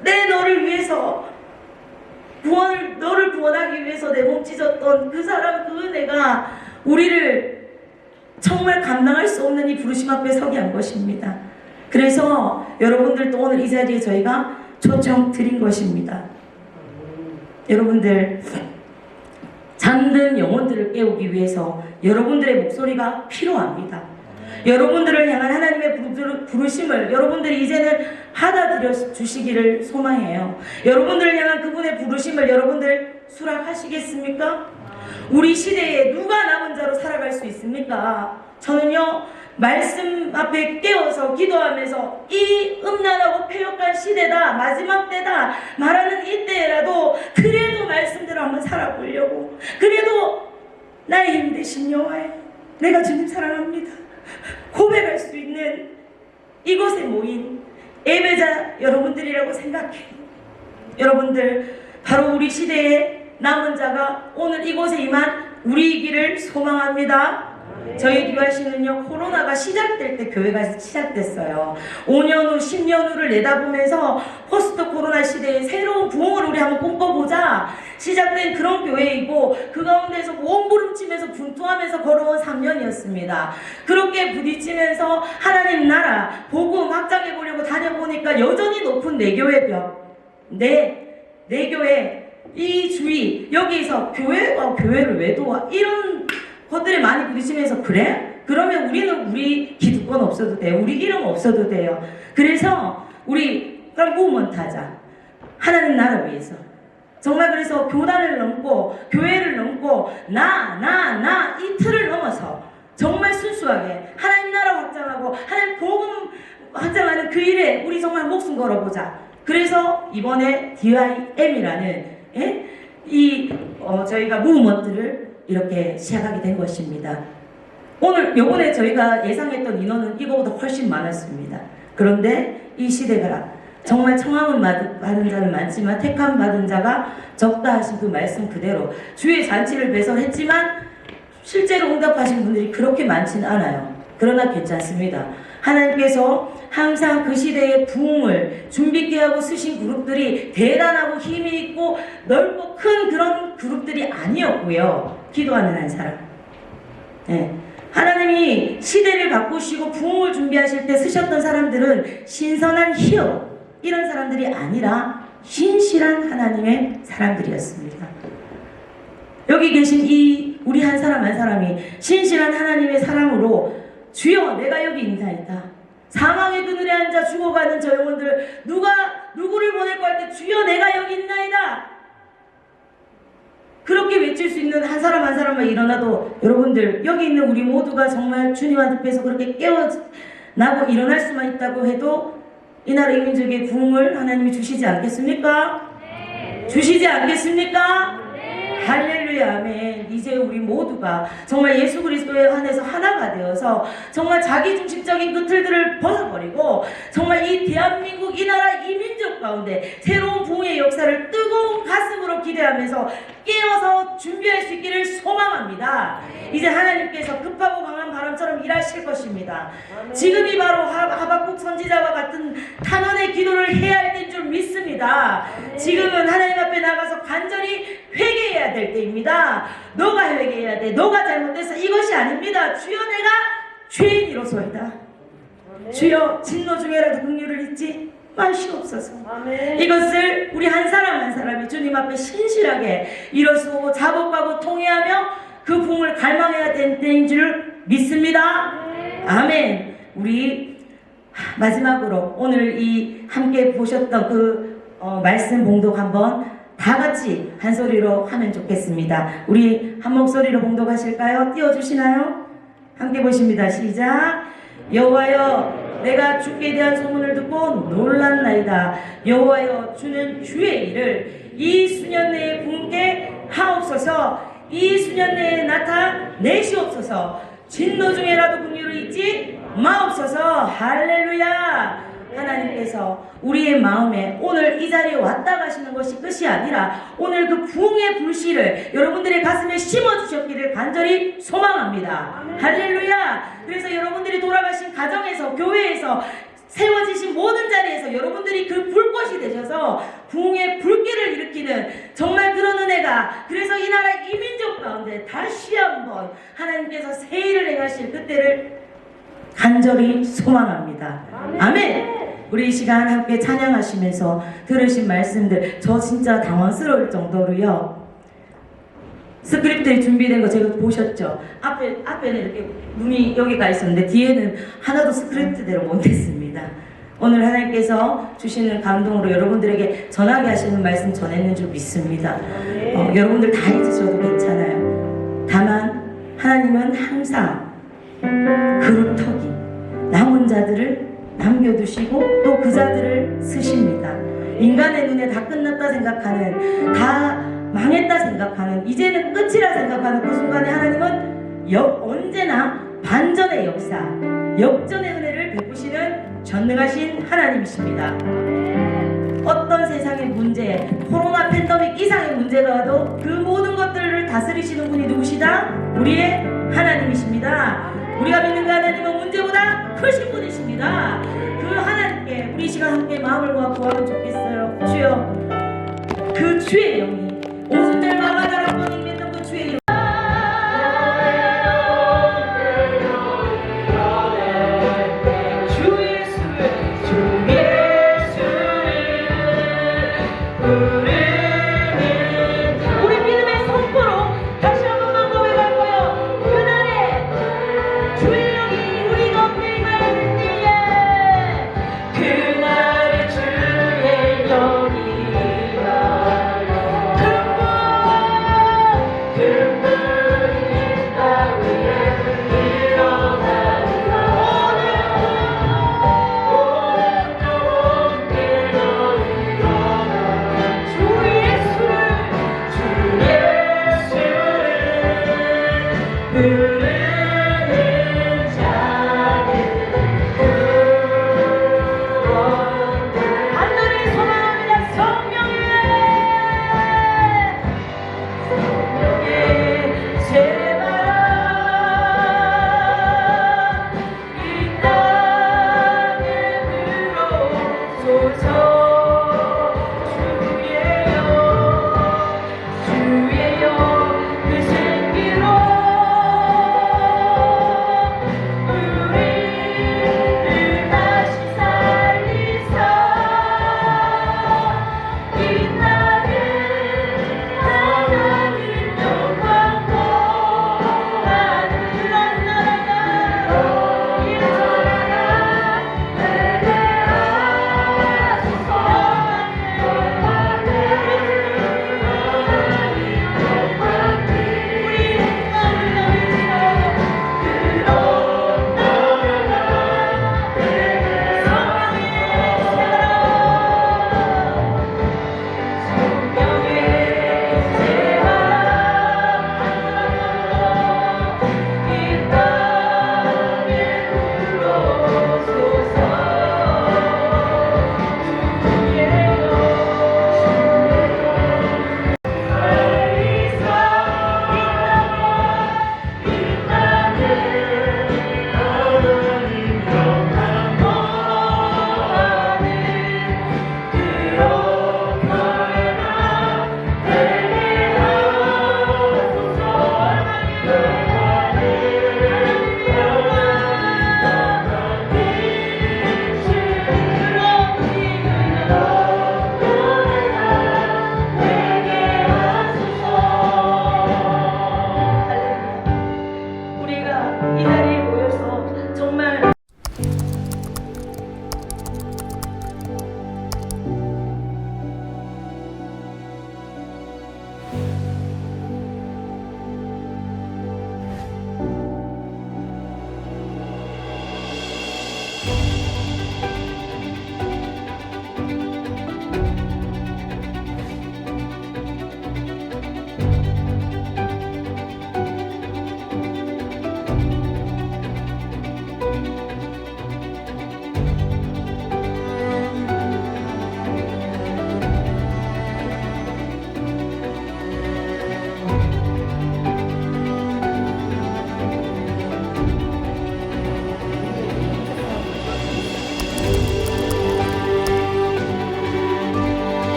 내 너를 위해서 너를 구원하기 위해서 내 몸 찢었던 그 사람, 그 은혜가 우리를 정말 감당할 수 없는 이 부르심 앞에 서게 한 것입니다. 그래서 여러분들도 오늘 이 자리에 저희가 초청 드린 것입니다. 여러분들, 잠든 영혼들을 깨우기 위해서 여러분들의 목소리가 필요합니다. 여러분들을 향한 하나님의 부르심을 여러분들이 이제는 받아들여 주시기를 소망해요. 여러분들을 향한 그분의 부르심을 여러분들 수락하시겠습니까? 우리 시대에 누가 남은 자로 살아갈 수 있습니까? 저는요, 말씀 앞에 깨어서 기도하면서 이 음란하고 폐역한 시대다, 마지막 때다 말하는 이때라도 그래도 말씀대로 한번 살아보려고, 그래도 나의 힘 되신 여호와여, 내가 주님 사랑합니다 고백할 수 있는 이곳에 모인 예배자 여러분들이라고 생각해요. 여러분들, 바로 우리 시대의 남은 자가 오늘 이곳에 임한 우리이기를 소망합니다. 저희 교회시는요, 코로나가 시작될 때 교회가 시작됐어요. 5년 후, 10년 후를 내다보면서 포스트 코로나 시대에 새로운 부흥을 우리 한번 꿈꿔보자 시작된 그런 교회이고, 그 가운데서 몸부림치면서 분투하면서 걸어온 3년이었습니다. 그렇게 부딪히면서 하나님 나라 복음 확장해보려고 다녀보니까 여전히 높은 내 교회 벽, 내 교회, 이 주위, 여기서 교회를 왜 도와? 이런 것들에 많이 부딪히면서, 그래? 그러면 우리 기득권 없어도 돼요. 우리 이름 없어도 돼요. 그래서 그럼 무브먼트 하자. 하나님 나라 위해서. 정말 그래서 교단을 넘고 교회를 넘고 이 틀을 넘어서 정말 순수하게 하나님 나라 확장하고 하나님 복음 확장하는 그 일에 우리 정말 목숨 걸어보자. 그래서 이번에 DIM이라는 저희가 무브먼트를 이렇게 시작하게 된 것입니다. 요번에 저희가 예상했던 인원은 이거보다 훨씬 많았습니다. 그런데 이 시대가 정말 청함은 받은 자는 많지만 택함 받은 자가 적다 하신 그 말씀 그대로 주의 잔치를 배설했지만 실제로 응답하신 분들이 그렇게 많지는 않아요. 그러나 괜찮습니다. 하나님께서 항상 그 시대의 부흥을 준비케 하고 쓰신 그룹들이 대단하고 힘이 있고 넓고 큰 그런 그룹들이 아니었고요. 기도하는 한 사람. 네. 하나님이 시대를 바꾸시고 부흥을 준비하실 때 쓰셨던 사람들은 신선한 히어로, 이런 사람들이 아니라 신실한 하나님의 사람들이었습니다. 여기 계신 우리 한 사람 한 사람이 신실한 하나님의 사랑으로 주여 내가 여기 있나이다. 사망의 그늘에 앉아 죽어가는 저 영혼들 누구를 보낼까 할 때 주여 내가 여기 있나이다. 그렇게 외칠 수 있는 한 사람 한 사람만 일어나도 여러분들 여기 있는 우리 모두가 정말 주님 앞에서 그렇게 깨어나고 일어날 수만 있다고 해도 이 나라 이민족의 부흥을 하나님이 주시지 않겠습니까? 주시지 않겠습니까? 할렐루야 아멘. 이제 우리 모두가 정말 예수 그리스도에 한해서 하나가 되어서 정말 자기중심적인 그 틀들을 벗어버리고 정말 이 대한민국 이 나라 이 민족 가운데 새로운 부흥의 역사를 뜨거운 가슴으로 기대하면서 깨어서 준비할 수 있기를 소망합니다. 이제 하나님께서 급하고 강한 바람처럼 일하실 것입니다. 지금이 바로 하박국 선지자와 같은 탄원의 기도를 해야 할 때인 줄 믿습니다. 지금은 하나님 앞에 나가서 간절히 회개해야 될 때입니다. 너가 회개해야 돼. 너가 잘못해서 이것이 아닙니다. 주여 내가 죄인이로소이다. 주여 진노 중에라도 긍휼을 잊지 마시옵소서. 이것을 우리 한 사람 한 사람이 주님 앞에 신실하게 일어서고 자복하고 통회하며 그 부흥을 갈망해야 되는 때인 줄 믿습니다. 아멘. 우리 마지막으로 오늘 이 함께 보셨던 그 말씀 봉독 한번 다 같이 한 소리로 하면 좋겠습니다. 우리 한 목소리로 봉독하실까요? 띄워주시나요? 함께 보십니다. 시작. 여호와여 내가 주께 대한 소문을 듣고 놀랐나이다. 여호와여 주는 주의 일을 이 수년 내에 부흥케 하옵소서. 이 수년 내에 나타내시옵소서. 진노 중에라도 긍휼을 잊지 마옵소서. 할렐루야. 하나님께서 우리의 마음에 오늘 이 자리에 왔다 가시는 것이 끝이 아니라 오늘 그 부흥의 불씨를 여러분들의 가슴에 심어주셨기를 간절히 소망합니다. 할렐루야. 그래서 여러분들이 돌아가신 가정에서 교회에서 세워지신 모든 자리에서 여러분들이 그 불꽃이 되셔서 부흥의 불길을 일으키는 정말 그런 은혜가 그래서 이 나라 이민족 가운데 다시 한번 하나님께서 새 일을 행하실 그때를 간절히 소망합니다. 아멘. 우리 이 시간 함께 찬양하시면서 들으신 말씀들 저 진짜 당황스러울 정도로요. 스크립트에 준비된 거 제가 보셨죠? 앞에는 이렇게 눈이 여기가 있었는데 뒤에는 하나도 스크립트대로 못 냈습니다. 오늘 하나님께서 주시는 감동으로 여러분들에게 전하게 하시는 말씀 전했는 줄 믿습니다. 여러분들 다 잊으셔도 괜찮아요. 다만 하나님은 항상 그루터기 남은 자들을 남겨두시고 또 그 자들을 쓰십니다. 인간의 눈에 다 끝났다 생각하는 다 망했다 생각하는 이제는 끝이라 생각하는 그 순간에 하나님은 언제나 반전의 역사 역전의 은혜를 베푸시는 전능하신 하나님이십니다. 어떤 세상의 문제 코로나 팬데믹 이상의 문제가 와도 그 모든 것들을 다스리시는 분이 누구시다? 우리의 하나님이십니다. 우리가 믿는 그 하나님은 문제보다 크신 분이십니다. 그 하나님께 우리 시간 함께 마음을 모아 구하면 좋겠어요. 주여 그 주의 영이 오순절 마가다라 번이 맺던 그 주의 영 그날의 주의 영이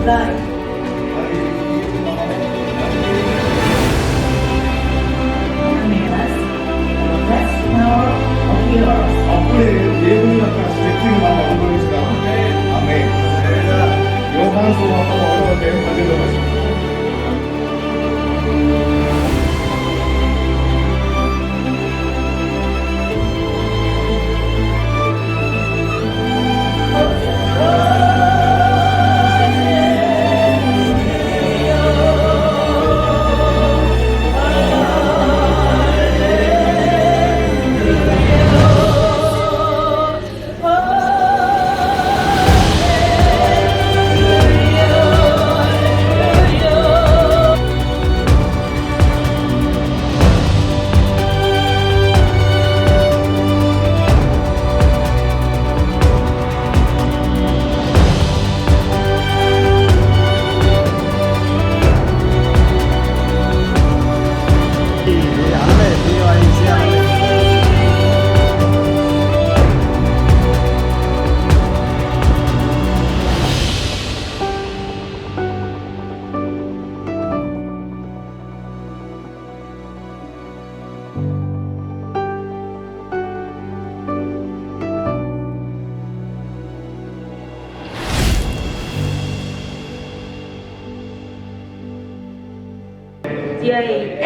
life. Camillus, the best power of yours. 앞으로 예수님 나타나시 백팀 만나 오르시다. 아멘. 요한소 한번 어려운데 받으러 가십니다. DIA.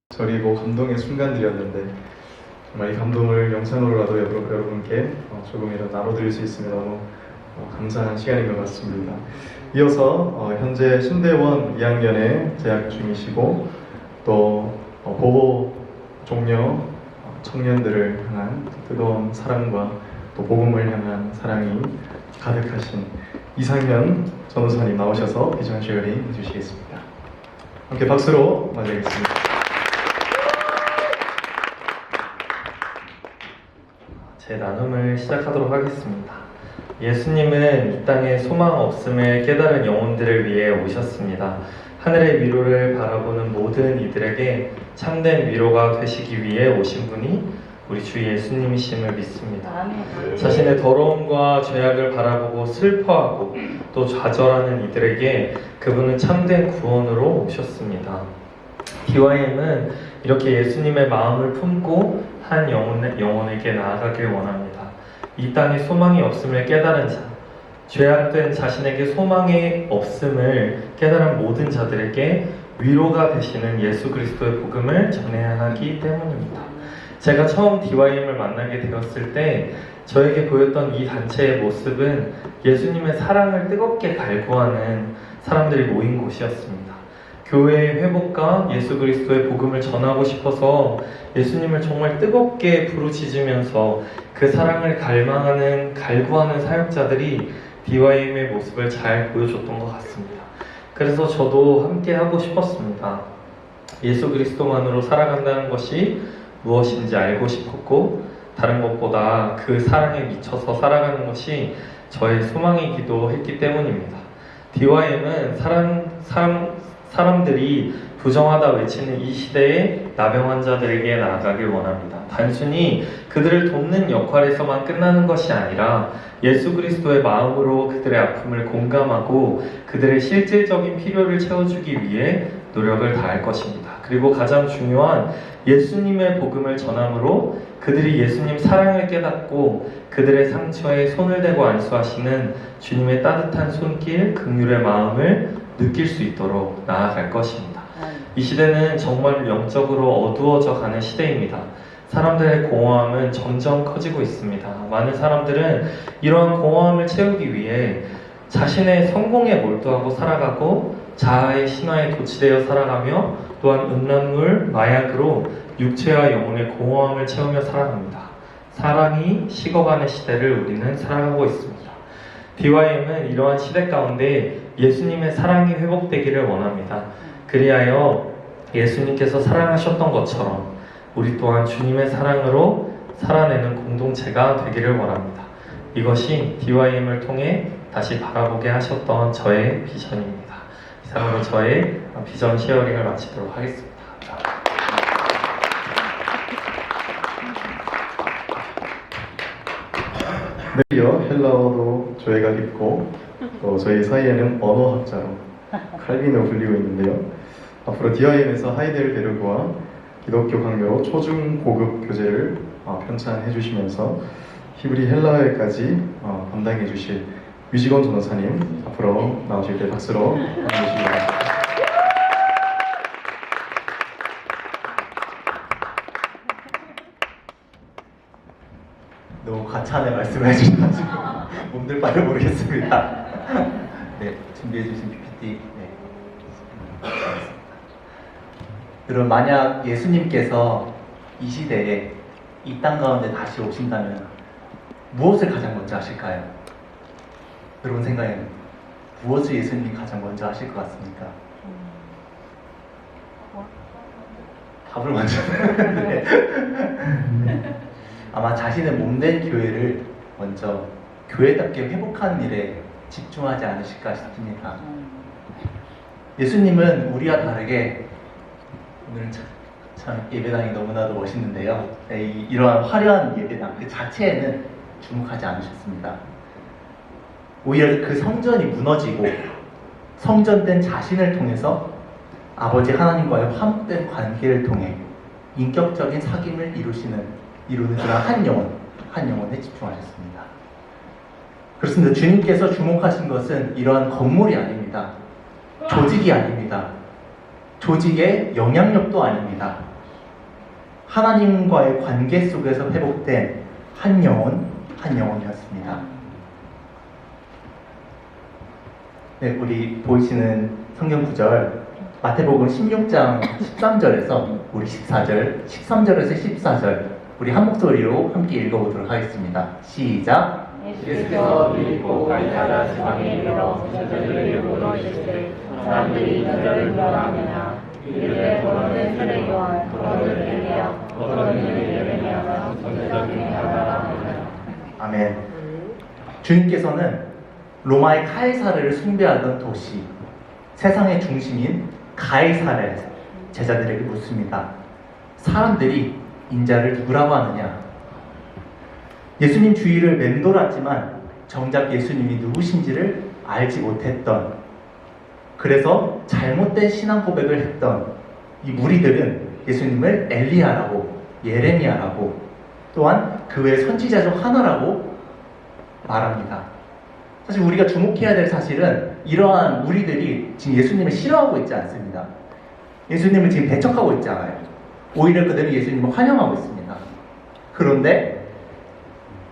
저리고 감동의 순간들이었는데 정말 이 감동을 영상으로라도 여러분께 조금이라도 나눠드릴 수 있으면 너무 감사한 시간인 것 같습니다. 이어서 현재 신대원 2학년에 재학 중이시고 또 보호 종료 청년들을 향한 뜨거운 사랑과 또 복음을 향한 사랑이 가득하신 이상현 전우사님 나오셔서 비전 쉐어링 해주시겠습니다. 함께 박수로 맞이하겠습니다. 제 나눔을 시작하도록 하겠습니다. 예수님은 이 땅에 소망 없음을 깨달은 영혼들을 위해 오셨습니다. 하늘의 위로를 바라보는 모든 이들에게 참된 위로가 되시기 위해 오신 분이 우리 주 예수님이심을 믿습니다. 아멘. 자신의 더러움과 죄악을 바라보고 슬퍼하고 또 좌절하는 이들에게 그분은 참된 구원으로 오셨습니다. DYM은 이렇게 예수님의 마음을 품고 한 영혼에게 나아가길 원합니다. 이 땅에 소망이 없음을 깨달은 자, 죄악된 자신에게 소망이 없음을 깨달은 모든 자들에게 위로가 되시는 예수 그리스도의 복음을 전해야 하기 때문입니다. 제가 처음 DYM을 만나게 되었을 때 저에게 보였던 이 단체의 모습은 예수님의 사랑을 뜨겁게 갈구하는 사람들이 모인 곳이었습니다. 교회의 회복과 예수 그리스도의 복음을 전하고 싶어서 예수님을 정말 뜨겁게 부르짖으면서 그 사랑을 갈구하는 사역자들이 DYM의 모습을 잘 보여줬던 것 같습니다. 그래서 저도 함께 하고 싶었습니다. 예수 그리스도만으로 살아간다는 것이 무엇인지 알고 싶었고 다른 것보다 그 사랑에 미쳐서 살아가는 것이 저의 소망이기도 했기 때문입니다. DYM은 사람들이 부정하다 외치는 이 시대의 나병 환자들에게 나아가길 원합니다. 단순히 그들을 돕는 역할에서만 끝나는 것이 아니라 예수 그리스도의 마음으로 그들의 아픔을 공감하고 그들의 실질적인 필요를 채워주기 위해 노력을 다할 것입니다. 그리고 가장 중요한 예수님의 복음을 전함으로 그들이 예수님 사랑을 깨닫고 그들의 상처에 손을 대고 안수하시는 주님의 따뜻한 손길, 긍휼의 마음을 느낄 수 있도록 나아갈 것입니다. 이 시대는 정말 영적으로 어두워져 가는 시대입니다. 사람들의 공허함은 점점 커지고 있습니다. 많은 사람들은 이러한 공허함을 채우기 위해 자신의 성공에 몰두하고 살아가고 자아의 신화에 도취되어 살아가며 또한 음란물, 마약으로 육체와 영혼의 공허함을 채우며 살아갑니다. 사랑이 식어가는 시대를 우리는 살아가고 있습니다. DYM은 이러한 시대 가운데 예수님의 사랑이 회복되기를 원합니다. 그리하여 예수님께서 사랑하셨던 것처럼 우리 또한 주님의 사랑으로 살아내는 공동체가 되기를 원합니다. 이것이 DYM을 통해 다시 바라보게 하셨던 저의 비전입니다. 이상으로 저의 비전 쉐어링을 마치도록 하겠습니다. 이어 헬라어도 저희가 읽고 또 저희 사이에는 언어학자로 칼빈으로 불리고 있는데요. 앞으로 DIM에서 하이델베르그와 기독교 강요로 초중 고급 교재를 편찬해 주시면서 히브리 헬라어까지 담당해 주실 유지건 전도사님 앞으로 나오실 때 박수로 환영해 주시기 바랍니다. 너무 과찬의 말씀을 해주셔가지고 몸둘 바를 모르겠습니다. 네, 준비해주신 PPT. 네. 여러분, 만약 예수님께서 이 시대에 이 땅 가운데 다시 오신다면 무엇을 가장 먼저 하실까요? 여러분 생각에는 무엇을 예수님이 가장 먼저 하실 것 같습니까? 밥을 먼저. 네. 아마 자신의 몸된 교회를 먼저 교회답게 회복하는 일에 집중하지 않으실까 싶습니다. 예수님은 우리와 다르게 오늘은 참 예배당이 너무나도 멋있는데요. 이러한 화려한 예배당 그 자체에는 주목하지 않으셨습니다. 오히려 그 성전이 무너지고 성전된 자신을 통해서 아버지 하나님과의 화목된 관계를 통해 인격적인 사귐을 이루는 그런 한 영혼에 집중하셨습니다. 그렇습니다. 주님께서 주목하신 것은 이러한 건물이 아닙니다. 조직이 아닙니다. 조직의 영향력도 아닙니다. 하나님과의 관계 속에서 회복된 한 영혼이었습니다. 네, 우리 보이시는 성경 구절 마태복음 16장 13절에서 우리 13절에서 14절 우리 한 목소리로 함께 읽어보도록 하겠습니다. 시작. 예수께서 빌립보 갈사라 지방에 이르러 저들을 물어주시되 사람들이 저들을 뭐라하느냐 이르되 너는 세례 요한 너는 엘리야 너는 예레미야가 선지자 중에 하나라 하느냐. 아멘. 주님께서는 로마의 카이사르를 숭배하던 도시 세상의 중심인 가이사르 제자들에게 묻습니다. 사람들이 인자를 누구라고 하느냐? 예수님 주위를 맴돌았지만 정작 예수님이 누구신지를 알지 못했던, 그래서 잘못된 신앙 고백을 했던 이 무리들은 예수님을 엘리야라고, 예레미야라고, 또한 그 외 선지자 중 하나라고 말합니다. 사실 우리가 주목해야 될 사실은 이러한 무리들이 지금 예수님을 싫어하고 있지 않습니다. 예수님을 지금 배척하고 있지 않아요. 오히려 그들이 예수님을 환영하고 있습니다. 그런데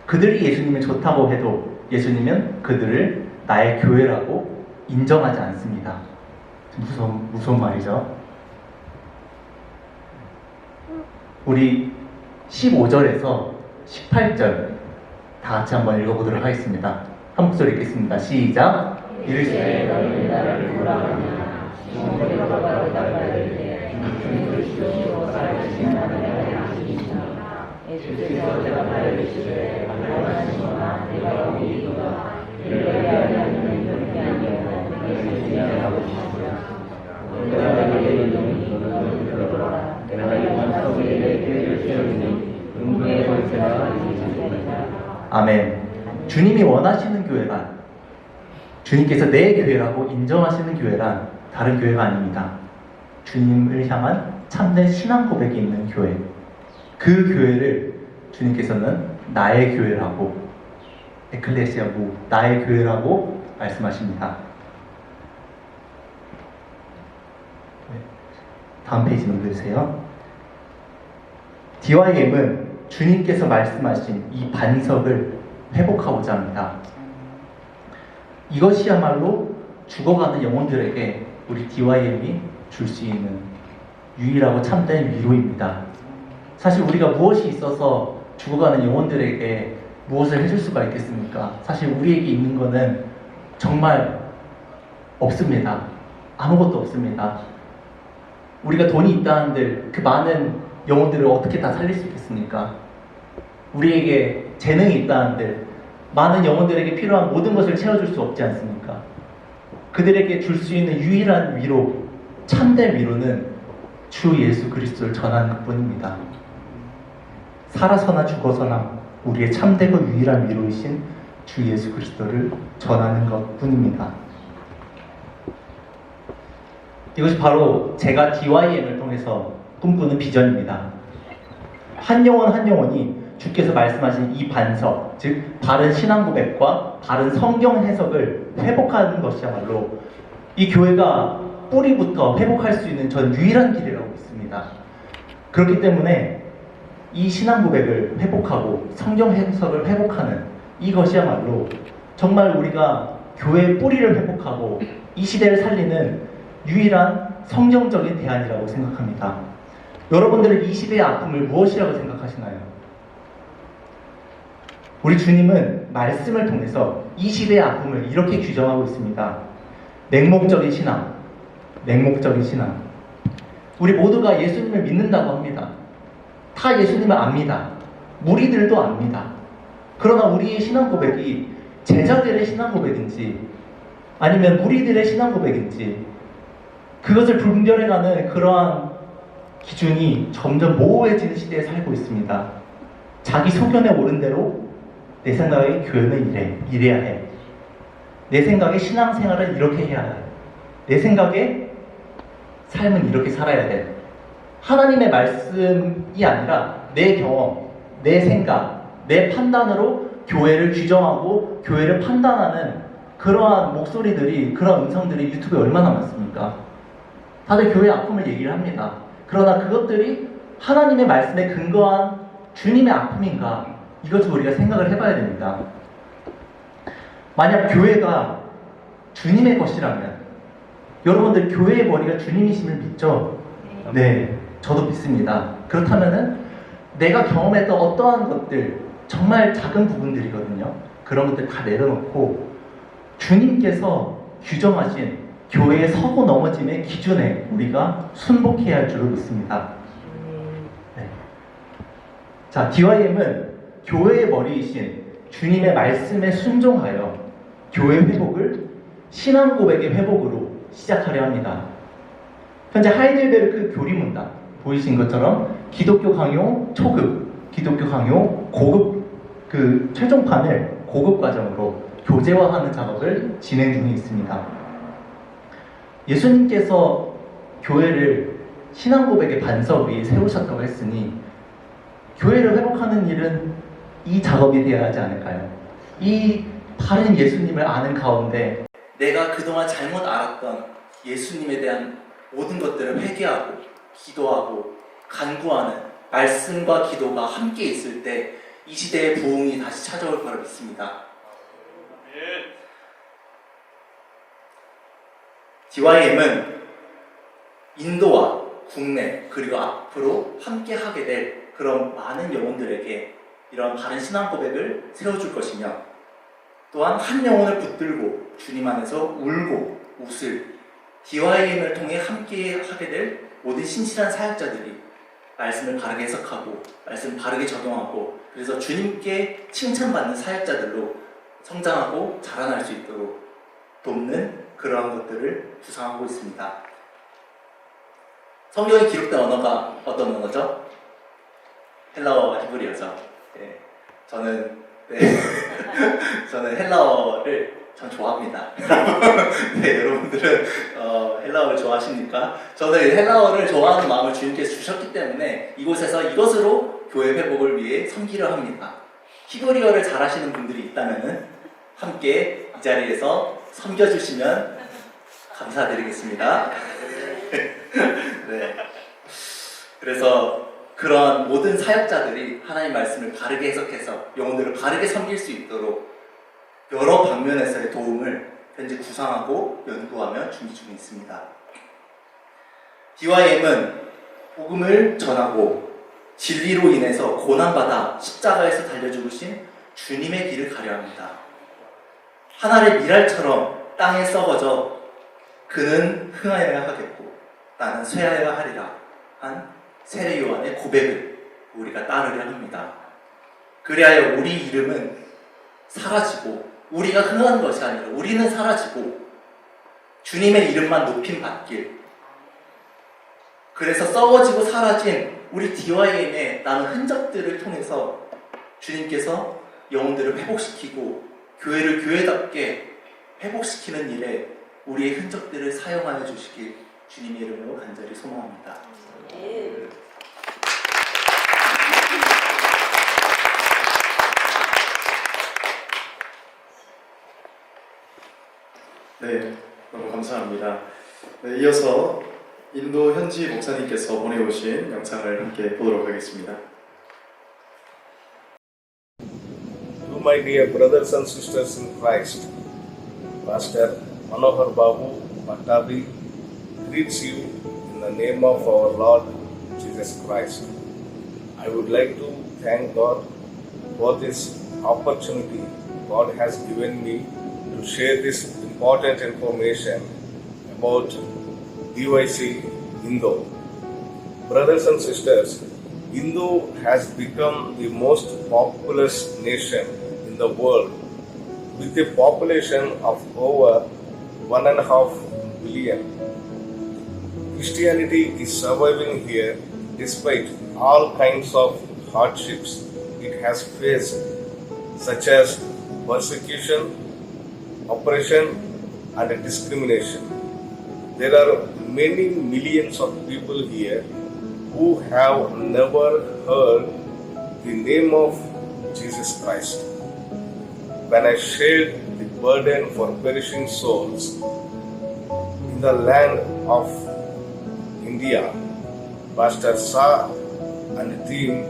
그들이 예수님을 좋다고 해도 예수님은 그들을 나의 교회라고 인정하지 않습니다. 무서운 말이죠. 우리 15절에서 18절 다 같이 한번 읽어보도록 하겠습니다. 한 목소리 읽겠습니다. 시작. 이르시되 너는 나를 뭐라하느냐 주님께서 받아들이되 주님을 주시고 살아계신다는 내가 아시니라. 예수께서 대답하여 이르시되 말하시거나 내가 오이도다 이르되 하나님은 그렇게 아니하고 예수님이 나오시니라. 내가 너에게 이르노니 너는 들어보라. 내가 이만 너에게 교회를 세우니 음부의 권세가 이르시리라. 아멘. 주님이 원하시는 교회란, 주님께서 내 교회라고 인정하시는 교회란 다른 교회가 아닙니다. 주님을 향한 참된 신앙 고백이 있는 교회, 그 교회를 주님께서는 나의 교회라고, 에클레시아무, 나의 교회라고 말씀하십니다. 다음 페이지 넘겨주세요. DYM은 주님께서 말씀하신 이 반석을 회복하고자 합니다. 이것이야말로 죽어가는 영혼들에게 우리 DYM이 줄 수 있는 유일하고 참된 위로입니다. 사실 우리가 무엇이 있어서 죽어가는 영혼들에게 무엇을 해줄 수가 있겠습니까? 사실 우리에게 있는 거는 정말 없습니다. 아무것도 없습니다. 우리가 돈이 있다는들 그 많은 영혼들을 어떻게 다 살릴 수 있겠습니까? 우리에게 재능이 있다는들 많은 영혼들에게 필요한 모든 것을 채워줄 수 없지 않습니까? 그들에게 줄 수 있는 유일한 위로, 참된 위로는 주 예수 그리스도를 전하는 것뿐입니다. 살아서나 죽어서나 우리의 참되고 유일한 위로이신 주 예수 그리스도를 전하는 것뿐입니다. 이것이 바로 제가 DYM을 통해서 꿈꾸는 비전입니다. 한 영혼 한 영혼이 주께서 말씀하신 이 반석, 즉 바른 신앙 고백과 바른 성경 해석을 회복하는 것이야말로 이 교회가 뿌리부터 회복할 수 있는 전 유일한 길이라고 믿습니다. 그렇기 때문에 이 신앙 고백을 회복하고 성경 해석을 회복하는 이것이야말로 정말 우리가 교회의 뿌리를 회복하고 이 시대를 살리는 유일한 성경적인 대안이라고 생각합니다. 여러분들은 이 시대의 아픔을 무엇이라고 생각하시나요? 우리 주님은 말씀을 통해서 이 시대의 아픔을 이렇게 규정하고 있습니다. 맹목적인 신앙, 맹목적인 신앙. 우리 모두가 예수님을 믿는다고 합니다. 다 예수님을 압니다. 무리들도 압니다. 그러나 우리의 신앙 고백이 제자들의 신앙 고백인지 아니면 무리들의 신앙 고백인지 그것을 분별해가는 그러한 기준이 점점 모호해지는 시대에 살고 있습니다. 자기 소견에 오른 대로 내 생각에 교회는 이래야 해. 내 생각에 신앙생활은 이렇게 해야 해. 내 생각에 삶은 이렇게 살아야 돼. 하나님의 말씀이 아니라 내 경험, 내 생각, 내 판단으로 교회를 규정하고 교회를 판단하는 그러한 목소리들이, 그러한 음성들이 유튜브에 얼마나 많습니까? 다들 교회의 아픔을 얘기를 합니다. 그러나 그것들이 하나님의 말씀에 근거한 주님의 아픔인가? 이것을 우리가 생각을 해봐야 됩니다. 만약 교회가 주님의 것이라면 여러분들 교회의 머리가 주님이심을 믿죠? 네, 저도 믿습니다. 그렇다면은 내가 경험했던 어떠한 것들, 정말 작은 부분들이거든요. 그런 것들 다 내려놓고 주님께서 규정하신 교회의 서고 넘어짐의 기준에 우리가 순복해야 할 줄을 믿습니다. 네. 자, DYM은 교회의 머리이신 주님의 말씀에 순종하여 교회 회복을 신앙 고백의 회복으로 시작하려 합니다. 현재 하이델베르크 교리문답 보이신 것처럼 기독교 강요 초급, 기독교 강요 고급 그 최종판을 고급 과정으로 교재화하는 작업을 진행 중에 있습니다. 예수님께서 교회를 신앙 고백의 반석 위에 세우셨다고 했으니 교회를 회복하는 일은 이 작업이 되어야 하지 않을까요? 이 바른 예수님을 아는 가운데 내가 그동안 잘못 알았던 예수님에 대한 모든 것들을 회개하고 기도하고 간구하는 말씀과 기도가 함께 있을 때 이 시대의 부흥이 다시 찾아올 거라 믿습니다. DYM은 인도와 국내 그리고 앞으로 함께 하게 될 그런 많은 영혼들에게 이런 바른 신앙 고백을 세워줄 것이며 또한 한 영혼을 붙들고 주님 안에서 울고 웃을 DYM을 통해 함께 하게 될 모든 신실한 사역자들이 말씀을 바르게 해석하고 말씀을 바르게 적용하고 그래서 주님께 칭찬받는 사역자들로 성장하고 자라날 수 있도록 돕는 그러한 것들을 구상하고 있습니다. 성경에 기록된 언어가 어떤 언어죠? 헬라어와 히브리어죠. 네, 저는 헬라어를 참 좋아합니다. 네, 여러분들은 헬라어를 좋아하십니까? 저는 헬라어를 좋아하는 마음을 주님께서 주셨기 때문에 이곳에서 이것으로 교회 회복을 위해 섬기려 합니다. 히브리어를 잘하시는 분들이 있다면 함께 이 자리에서 섬겨주시면 감사드리겠습니다. 네. 그래서 그러한 모든 사역자들이 하나님 말씀을 바르게 해석해서 영혼들을 바르게 섬길 수 있도록 여러 방면에서의 도움을 현재 구상하고 연구하며 준비 중에 있습니다. DYM은 복음을 전하고 진리로 인해서 고난받아 십자가에서 달려 죽으신 주님의 길을 가려 합니다. 하늘의 미랄처럼 땅에 썩어져 그는 흥하여야 하겠고 나는 쇠하여야 하리라 한 세례 요한의 고백을 우리가 따르려 합니다. 그리하여 우리 이름은 사라지고 우리가 흥하는 것이 아니라 우리는 사라지고 주님의 이름만 높임 받길. 그래서 썩어지고 사라진 우리 DYM의 남은 흔적들을 통해서 주님께서 영혼들을 회복시키고 교회를 교회답게 회복시키는 일에 우리의 흔적들을 사용하여 주시길 주님의 이름으로 간절히 소망합니다. 네, 너무 감사합니다. 네, 이어서 인도 현지 목사님께서 보내오신 영상을 함께 보도록 하겠습니다. To my dear brothers and sisters in Christ, Pastor Manohar Babu Bhattavi greets you in the name of our Lord Jesus Christ. I would like to thank God for this opportunity God has given me to share this important information about DYC Indo. Brothers and sisters, Indo has become the most populous nation in the world with a population of over 1.5 billion. Christianity is surviving here despite all kinds of hardships it has faced, such as persecution, oppression, and discrimination. There are many millions of people here who have never heard the name of Jesus Christ. When I shared the burden for perishing souls in the land of India, Pastor Shah and team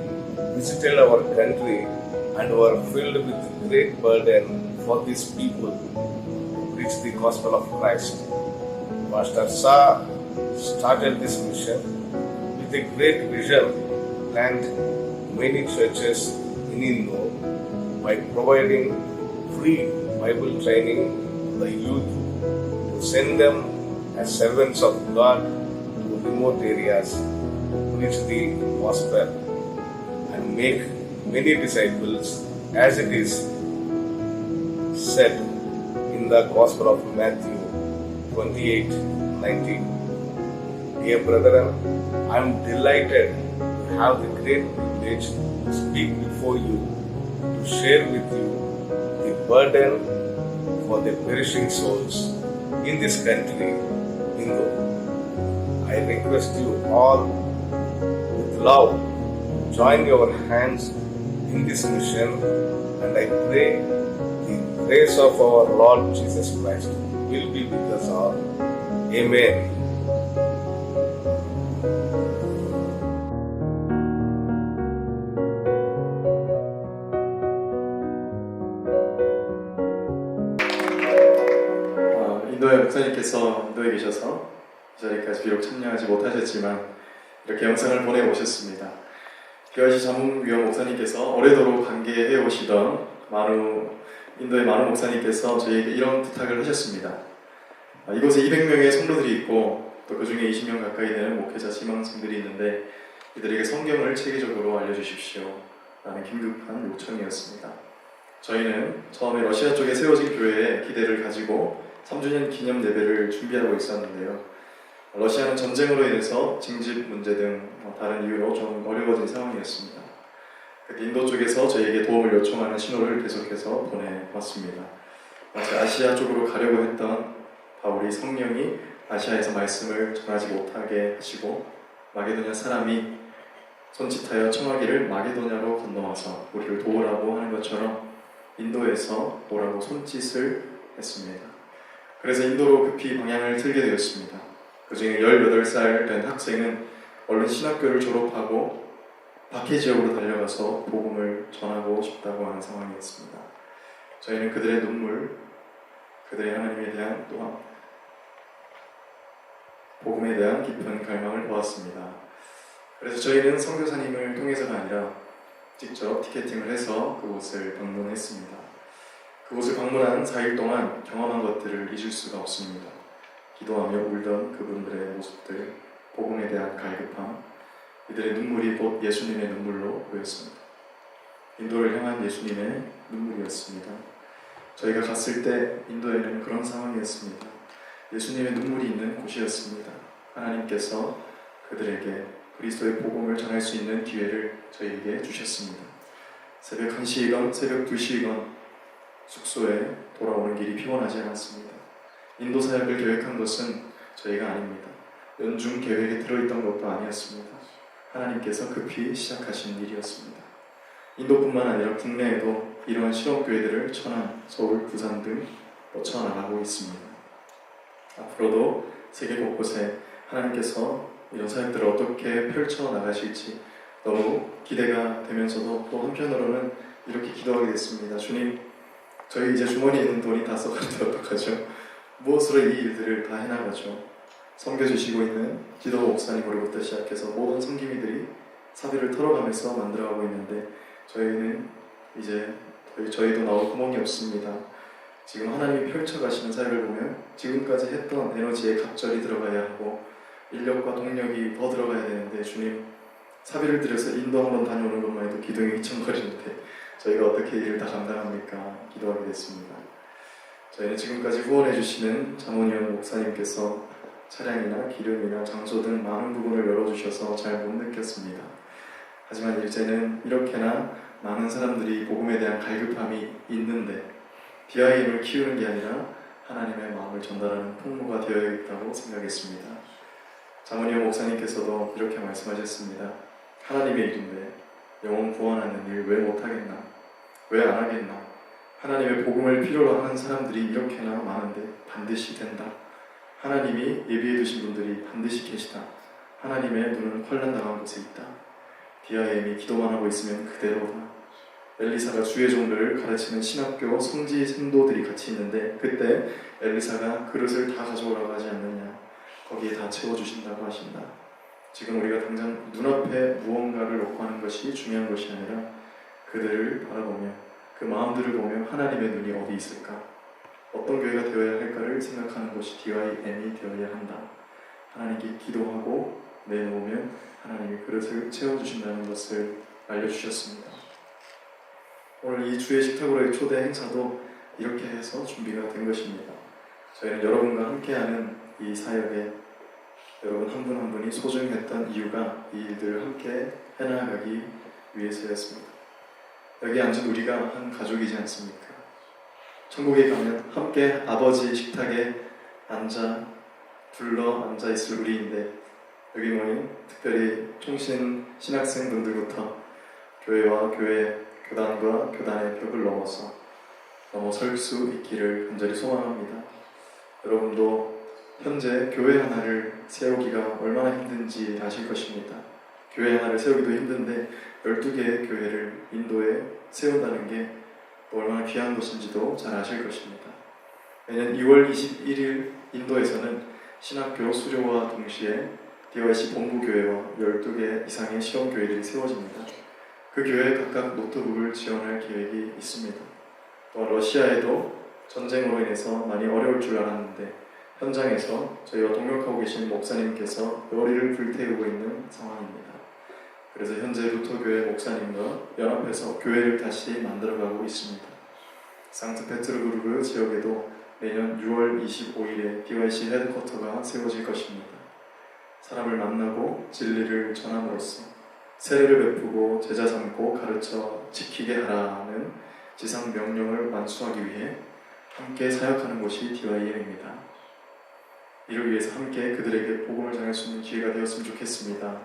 visited our country and were filled with great burden for these people to preach the gospel of Christ. Pastor Shah started this mission with a great vision, plant many churches in Indo by providing free Bible training to the youth, to send them as servants of God to remote areas, preach the gospel, and make many disciples, as it is said in the Gospel of Matthew 28:19. Dear brethren, I am delighted to have the great privilege to speak before you, to share with you the burden for the perishing souls in this country, Indo. I request you all with love to join your hands in this mission, and I pray the grace of our Lord Jesus Christ will be with us all. Amen. 인도의 목사님께서 인도에 계셔서 이 자리까지 비록 참여하지 못하셨지만 이렇게 영상을 보내오셨습니다. DYC 자문위원 목사님께서 오래도록 관계해 오시던 인도의 마누 목사님께서 저희에게 이런 부탁을 하셨습니다. 이곳에 200명의 성도들이 있고 또 그 중에 20명 가까이 되는 목회자 지망생들이 있는데 이들에게 성경을 체계적으로 알려주십시오 라는 긴급한 요청이었습니다. 저희는 처음에 러시아 쪽에 세워진 교회에 기대를 가지고 3주년 기념 예배를 준비하고 있었는데요. 러시아는 전쟁으로 인해서 징집 문제 등 다른 이유로 좀 어려워진 상황이었습니다. 그때 인도 쪽에서 저희에게 도움을 요청하는 신호를 계속해서 보내왔습니다. 마치 아시아 쪽으로 가려고 했던 바울이 성령이 아시아에서 말씀을 전하지 못하게 하시고 마게도냐 사람이 손짓하여 청하기를 마게도냐로 건너와서 우리를 도우라고 하는 것처럼 인도에서 오라고 손짓을 했습니다. 그래서 인도로 급히 방향을 틀게 되었습니다. 그 중에 18살 된 학생은 얼른 신학교를 졸업하고 박해 지역으로 달려가서 복음을 전하고 싶다고 하는 상황이었습니다. 저희는 그들의 눈물, 그들의 하나님에 대한 또한 복음에 대한 깊은 갈망을 보았습니다. 그래서 저희는 선교사님을 통해서가 아니라 직접 티켓팅을 해서 그곳을 방문했습니다. 그곳을 방문한 4일 동안 경험한 것들을 잊을 수가 없습니다. 기도하며 울던 그분들의 모습들, 복음에 대한 갈급함, 이들의 눈물이 곧 예수님의 눈물로 보였습니다. 인도를 향한 예수님의 눈물이었습니다. 저희가 갔을 때 인도에는 그런 상황이었습니다. 예수님의 눈물이 있는 곳이었습니다. 하나님께서 그들에게 그리스도의 복음을 전할 수 있는 기회를 저희에게 주셨습니다. 새벽 1시이건 새벽 2시이건 숙소에 돌아오는 길이 피곤하지 않았습니다. 인도 사역을 계획한 것은 저희가 아닙니다. 연중 계획에 들어있던 것도 아니었습니다. 하나님께서 급히 시작하신 일이었습니다. 인도뿐만 아니라 국내에도 이러한 실업교회들을 천안, 서울, 부산 등 뻗쳐나가고 있습니다. 앞으로도 세계 곳곳에 하나님께서 이런 사역들을 어떻게 펼쳐나가실지 너무 기대가 되면서도 또 한편으로는 이렇게 기도하게 됐습니다. 주님, 저희 이제 주머니에 있는 돈이 다 써가는데 어떡하죠? 무엇으로 이 일들을 다 해나가죠? 섬겨주시고 있는 기도 목사님으로부터 시작해서 모든 섬김이들이 사비를 털어가면서 만들어가고 있는데 저희는 이제 저희도 나올 구멍이 없습니다. 지금 하나님이 펼쳐가시는 사역을 보면 지금까지 했던 에너지에 갑절이 들어가야 하고 인력과 동력이 더 들어가야 되는데 주님, 사비를 들여서 인도 한번 다녀오는 것만 해도 기둥이 휘청거리는데 저희가 어떻게 일을 다 감당합니까? 기도하게 됐습니다. 저희는 지금까지 후원해주시는 장원영 목사님께서 차량이나 기름이나 장소 등 많은 부분을 열어주셔서 잘 못 느꼈습니다. 하지만 이제는 이렇게나 많은 사람들이 복음에 대한 갈급함이 있는데 DIM을 키우는 게 아니라 하나님의 마음을 전달하는 풍모가 되어야겠다고 생각했습니다. 장원영 목사님께서도 이렇게 말씀하셨습니다. 하나님의 일인데 영혼 구원하는 일 왜 못하겠나? 왜 안 하겠나? 하나님의 복음을 필요로 하는 사람들이 이렇게나 많은데 반드시 된다. 하나님이 예비해 두신 분들이 반드시 계시다. 하나님의 눈은 환난당한 곳에 있다. DIM이 기도만 하고 있으면 그대로다. 엘리사가 주의 종들을 가르치는 신학교 성지 생도들이 같이 있는데 그때 엘리사가 그릇을 다 가져오라고 하지 않느냐. 거기에 다 채워주신다고 하신다. 지금 우리가 당장 눈앞에 무언가를 놓고 하는 것이 중요한 것이 아니라 그들을 바라보며 그 마음들을 보며 하나님의 눈이 어디 있을까? 어떤 교회가 되어야 할까를 생각하는 것이 DIM이 되어야 한다. 하나님께 기도하고 내놓으면 하나님이 그릇을 채워주신다는 것을 알려주셨습니다. 오늘 이 주의 식탁으로의 초대 행사도 이렇게 해서 준비가 된 것입니다. 저희는 여러분과 함께하는 이 사역에 여러분 한 분 한 분이 소중했던 이유가 이 일들을 함께 해나가기 위해서였습니다. 여기 앉은 우리가 한 가족이지 않습니까? 천국에 가면 함께 아버지 식탁에 둘러 앉아 있을 우리인데 여기 모인 특별히 총신 신학생분들부터 교회와 교단과 교단의 벽을 넘어설 수 있기를 간절히 소망합니다. 여러분도 현재 교회 하나를 세우기가 얼마나 힘든지 아실 것입니다. 교회 하나를 세우기도 힘든데 12개의 교회를 인도에 세운다는 게 얼마나 귀한 것인지도 잘 아실 것입니다. 매년 2월 21일 인도에서는 신학교 수료와 동시에 DYC 본부교회와 12개 이상의 실험교회들이 세워집니다. 그 교회에 각각 노트북을 지원할 계획이 있습니다. 또 러시아에도 전쟁으로 인해서 많이 어려울 줄 알았는데 현장에서 저희와 동역하고 계신 목사님께서 요리를 불태우고 있는 상황입니다. 그래서 현재 루터교회 목사님과 연합해서 교회를 다시 만들어가고 있습니다. 상트페테르부르크 지역에도 내년 6월 25일에 DYC 헤드쿼터가 세워질 것입니다. 사람을 만나고 진리를 전함으로써 세례를 베푸고 제자 삼고 가르쳐 지키게 하라는 지상 명령을 완수하기 위해 함께 사역하는 곳이 DYM입니다. 이를 위해서 함께 그들에게 복음을 전할 수 있는 기회가 되었으면 좋겠습니다.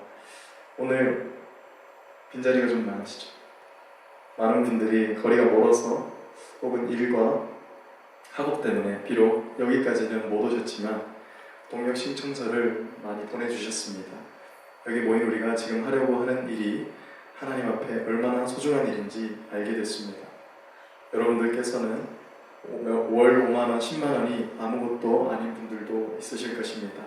오늘 빈자리가 좀 많으시죠? 많은 분들이 거리가 멀어서 혹은 일과 학업 때문에 비록 여기까지는 못 오셨지만 동력 신청서를 많이 보내주셨습니다. 여기 모인 우리가 지금 하려고 하는 일이 하나님 앞에 얼마나 소중한 일인지 알게 됐습니다. 여러분들께서는 월 5만원, 10만원이 아무것도 아닌 분들도 있으실 것입니다.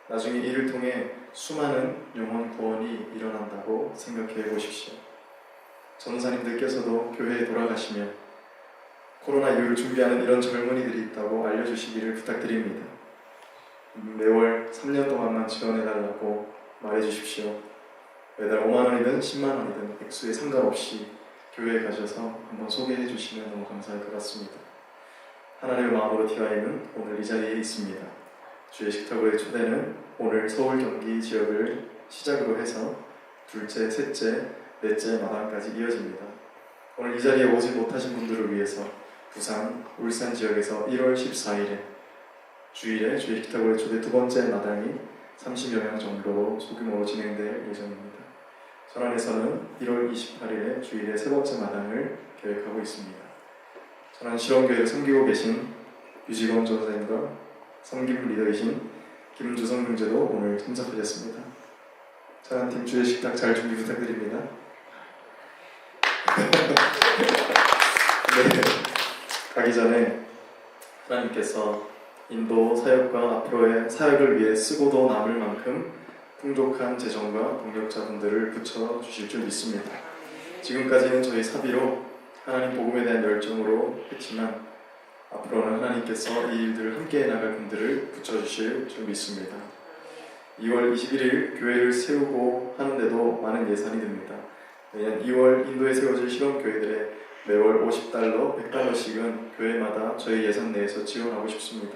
나중에 이를 통해 수많은 영혼 구원이 일어난다고 생각해 보십시오. 전사님들께서도 교회에 돌아가시면 코로나 이후를 준비하는 이런 젊은이들이 있다고 알려주시기를 부탁드립니다. 매월 3년 동안만 지원해달라고 말해주십시오. 매달 5만원이든 10만원이든 액수에 상관없이 교회에 가셔서 한번 소개해 주시면 너무 감사할 것 같습니다. 하나님의 마음으로 DIM은 오늘 이 자리에 있습니다. 주의 식탁으로의 초대는 오늘 서울 경기 지역을 시작으로 해서 둘째, 셋째, 넷째 마당까지 이어집니다. 오늘 이 자리에 오지 못하신 분들을 위해서 부산, 울산 지역에서 1월 14일에 주일에 주일 기타고의 초대 두 번째 마당이 30여 명 정도로 소규모로 진행될 예정입니다. 전안에서는 1월 28일에 주일의 세 번째 마당을 계획하고 있습니다. 전안 실험교회를 섬기고 계신 유지범 전사님과 섬김 리더이신 김주성 형제도 오늘 참석하셨습니다. 전안팀 주의 식탁 잘 준비 부탁드립니다. 네, 가기 전에 하나님께서 인도 사역과 앞으로의 사역을 위해 쓰고도 남을 만큼 풍족한 재정과 동력자분들을 붙여주실 줄 믿습니다. 지금까지는 저희 사비로 하나님 복음에 대한 열정으로 했지만 앞으로는 하나님께서 이 일들을 함께 나갈 분들을 붙여주실 줄 믿습니다. 2월 21일 교회를 세우고 하는데도 많은 예산이 듭니다. 내년 2월 인도에 세워질 실험교회들의 매월 $50, $100씩은 교회마다 저희 예산 내에서 지원하고 싶습니다.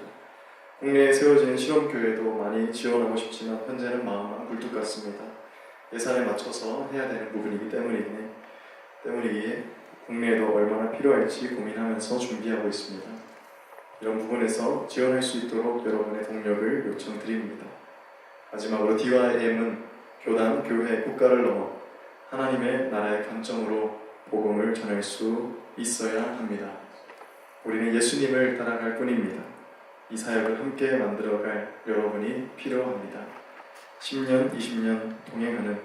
국내에 세워지는 실험교회도 많이 지원하고 싶지만 현재는 마음만 굴뚝 같습니다. 예산에 맞춰서 해야 되는 부분이기 때문이기에 국내에도 얼마나 필요할지 고민하면서 준비하고 있습니다. 이런 부분에서 지원할 수 있도록 여러분의 동력을 요청드립니다. 마지막으로 DYM은 교단, 교회, 국가를 넘어 하나님의 나라의 관점으로 복음을 전할 수 있어야 합니다. 우리는 예수님을 따라갈 뿐입니다. 이 사역을 함께 만들어갈 여러분이 필요합니다. 10년, 20년 동행하는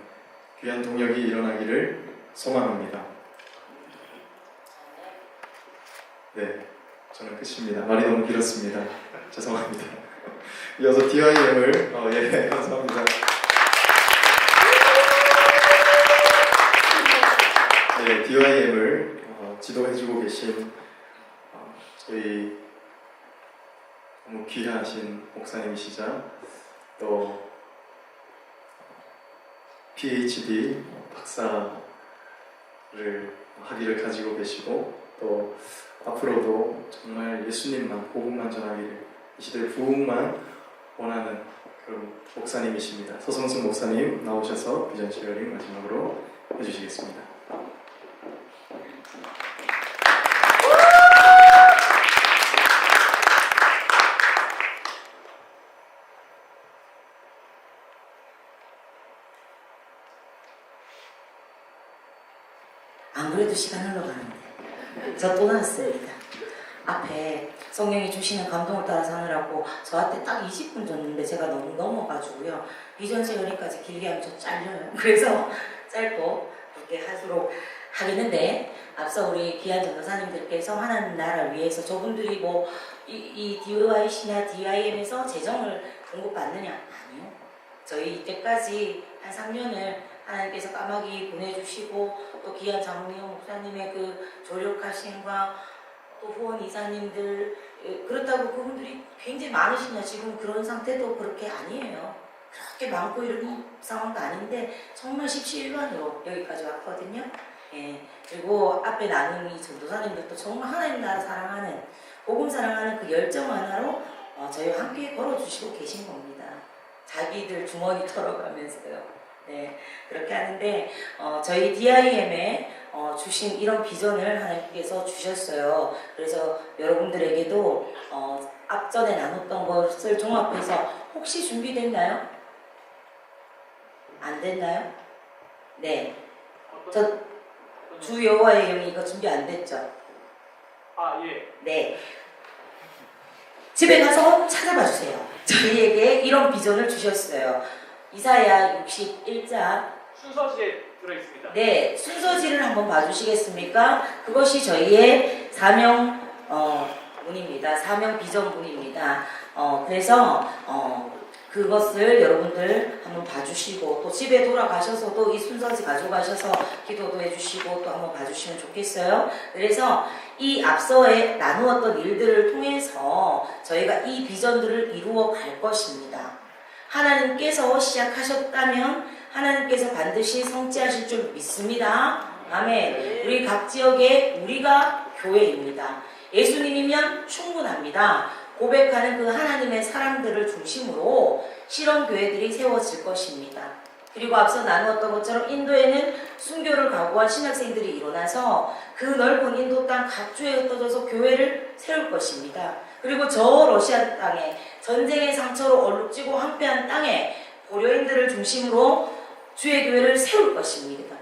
귀한 동역이 일어나기를 소망합니다. 네, 저는 끝입니다. 말이 너무 길었습니다. 죄송합니다. 이어서 DIM을 예, 감사합니다. 네, DIM을 지도해주고 계신 저희 너무 귀하신 목사님이시자 또 PhD 박사를 학위를 가지고 계시고 또 앞으로도 정말 예수님만 복음만 전하기를 이 시대의 부흥만 원하는 그런 목사님이십니다. 서성순 목사님 나오셔서 비전 쉐어링 마지막으로 해주시겠습니다. 안 그래도 시간 흘러가는데 저 또 나왔습니다. 앞에 성령이 주시는 감동을 따라 사느라고 저한테 딱 20분 줬는데 제가 너무 넘어가지고요. 비전 쉐어링까지 길게 하면 저 잘려요. 그래서 짧고 그렇게 하도록 하겠는데 앞서 우리 귀한 전도사님들께서 하나님 나라를 위해서 저분들이 뭐 이 DYC나 DIM에서 재정을 공급받느냐? 아니요. 저희 이때까지 한 3년을 하나님께서 까마귀 보내주시고 또 귀한 장로님 목사님의 그 조력하심과 또 후원 이사님들 그렇다고 그분들이 굉장히 많으시냐 지금 그런 상태도 그렇게 아니에요. 그렇게 많고 이런 상황도 아닌데 정말 십시일반으로 여기까지 왔거든요. 예. 그리고 앞에 나눈 이 전도사님들도 정말 하나님 나라 사랑하는 복음 사랑하는 그 열정 하나로 저희와 함께 걸어주시고 계신 겁니다. 자기들 주머니 털어가면서요. 네, 그렇게 하는데 저희 DIM에 주신 이런 비전을 하나님께서 주셨어요. 그래서 여러분들에게도 앞전에 나눴던 것을 종합해서 혹시 준비됐나요? 안 됐나요? 네. 저 주 여호와의 영이 이거 준비 안 됐죠? 아, 예. 네. 집에 가서 찾아봐 주세요. 저희에게 이런 비전을 주셨어요. 이사야 61장 순서지에 들어있습니다. 네, 순서지를 한번 봐주시겠습니까? 그것이 저희의 사명 문입니다. 사명 비전 문입니다. 그래서 그것을 여러분들 한번 봐주시고 또 집에 돌아가셔서도 이 순서지 가져가셔서 기도도 해주시고 또 한번 봐주시면 좋겠어요. 그래서 이 앞서에 나누었던 일들을 통해서 저희가 이 비전들을 이루어 갈 것입니다. 하나님께서 시작하셨다면 하나님께서 반드시 성취하실 줄 믿습니다. 아멘. 우리 각 지역에 우리가 교회입니다. 예수님이면 충분합니다. 고백하는 그 하나님의 사람들을 중심으로 실험교회들이 세워질 것입니다. 그리고 앞서 나누었던 것처럼 인도에는 순교를 각오한 신학생들이 일어나서 그 넓은 인도 땅 각주에 흩어져서 교회를 세울 것입니다. 그리고 저 러시아 땅에 전쟁의 상처로 얼룩지고 황폐한 땅에 고려인들을 중심으로 주의 교회를 세울 것입니다.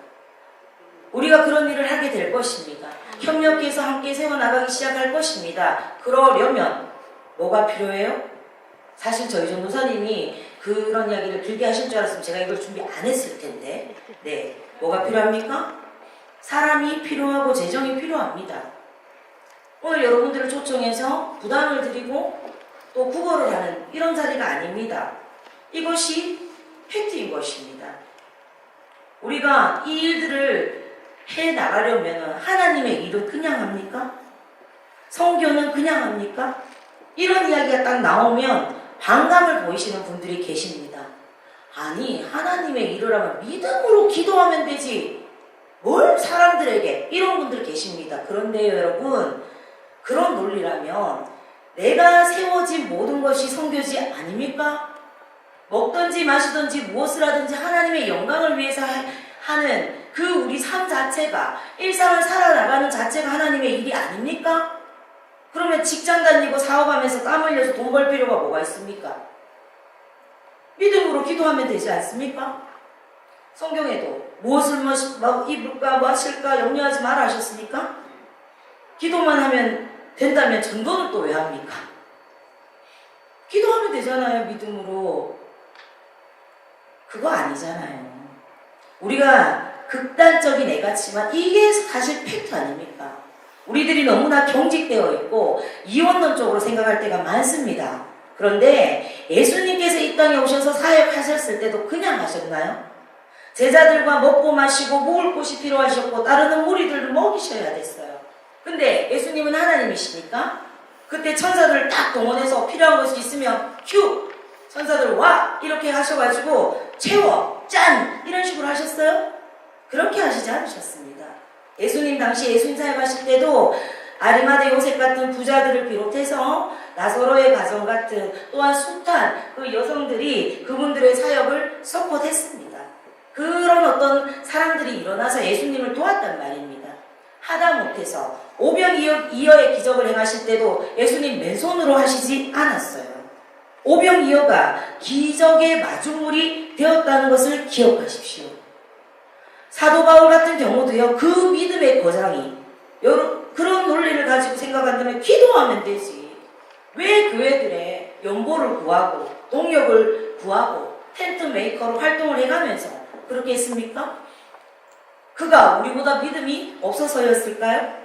우리가 그런 일을 하게 될 것입니다. 협력해서 함께 세워나가기 시작할 것입니다. 그러려면 뭐가 필요해요? 사실 저희 전도사님이 그런 이야기를 길게 하실 줄 알았으면 제가 이걸 준비 안 했을 텐데, 네, 뭐가 필요합니까? 사람이 필요하고 재정이 필요합니다. 오늘 여러분들을 초청해서 부담을 드리고 또 구걸을 하는 이런 자리가 아닙니다. 이것이 팩트인 것입니다. 우리가 이 일들을 해 나가려면 하나님의 일은 그냥 합니까? 성교는 그냥 합니까? 이런 이야기가 딱 나오면 반감을 보이시는 분들이 계십니다. 아니, 하나님의 일을 하면 믿음으로 기도하면 되지. 뭘 사람들에게, 이런 분들 계십니다. 그런데요, 여러분, 그런 논리라면 내가 세워진 모든 것이 성교지 아닙니까? 먹든지 마시든지 무엇을 하든지 하나님의 영광을 위해서 하는 그 우리 삶 자체가, 일상을 살아나가는 자체가 하나님의 일이 아닙니까? 그러면 직장 다니고 사업하면서 땀 흘려서 돈 벌 필요가 뭐가 있습니까? 믿음으로 기도하면 되지 않습니까? 성경에도 무엇을 입을까 마실까 염려하지 마라 하셨으니까 기도만 하면 된다면 전도는 또 왜 합니까? 기도하면 되잖아요, 믿음으로. 그거 아니잖아요. 우리가 극단적인 애 같지만 이게 사실 팩트 아닙니까? 우리들이 너무나 경직되어 있고 이원론적으로 생각할 때가 많습니다. 그런데 예수님께서 이 땅에 오셔서 사역하셨을 때도 그냥 하셨나요? 제자들과 먹고 마시고 먹을 곳이 필요하셨고 따르는 무리들을 먹이셔야 됐어요. 근데 예수님은 하나님이시니까 그때 천사들을 딱 동원해서 필요한 것이 있으면 큐! 천사들 와! 이렇게 하셔가지고 채워! 짠! 이런 식으로 하셨어요? 그렇게 하시지 않으셨습니다. 예수님 당시 예수님 사역하실 때도 아리마대 요셉 같은 부자들을 비롯해서 나사로의 가정 같은 또한 숱한 그 여성들이 그분들의 사역을 서포트했습니다. 그런 어떤 사람들이 일어나서 예수님을 도왔단 말입니다. 하다 못해서 오병이어의 기적을 행하실 때도 예수님 맨손으로 하시지 않았어요. 오병이어가 기적의 마중물이 되었다는 것을 기억하십시오. 사도 바울 같은 경우도요, 그 믿음의 거장이 그런 논리를 가지고 생각한다면 기도하면 되지. 왜 교회들의 연보를 구하고 동력을 구하고 텐트 메이커로 활동을 해가면서 그렇게 했습니까? 그가 우리보다 믿음이 없어서였을까요?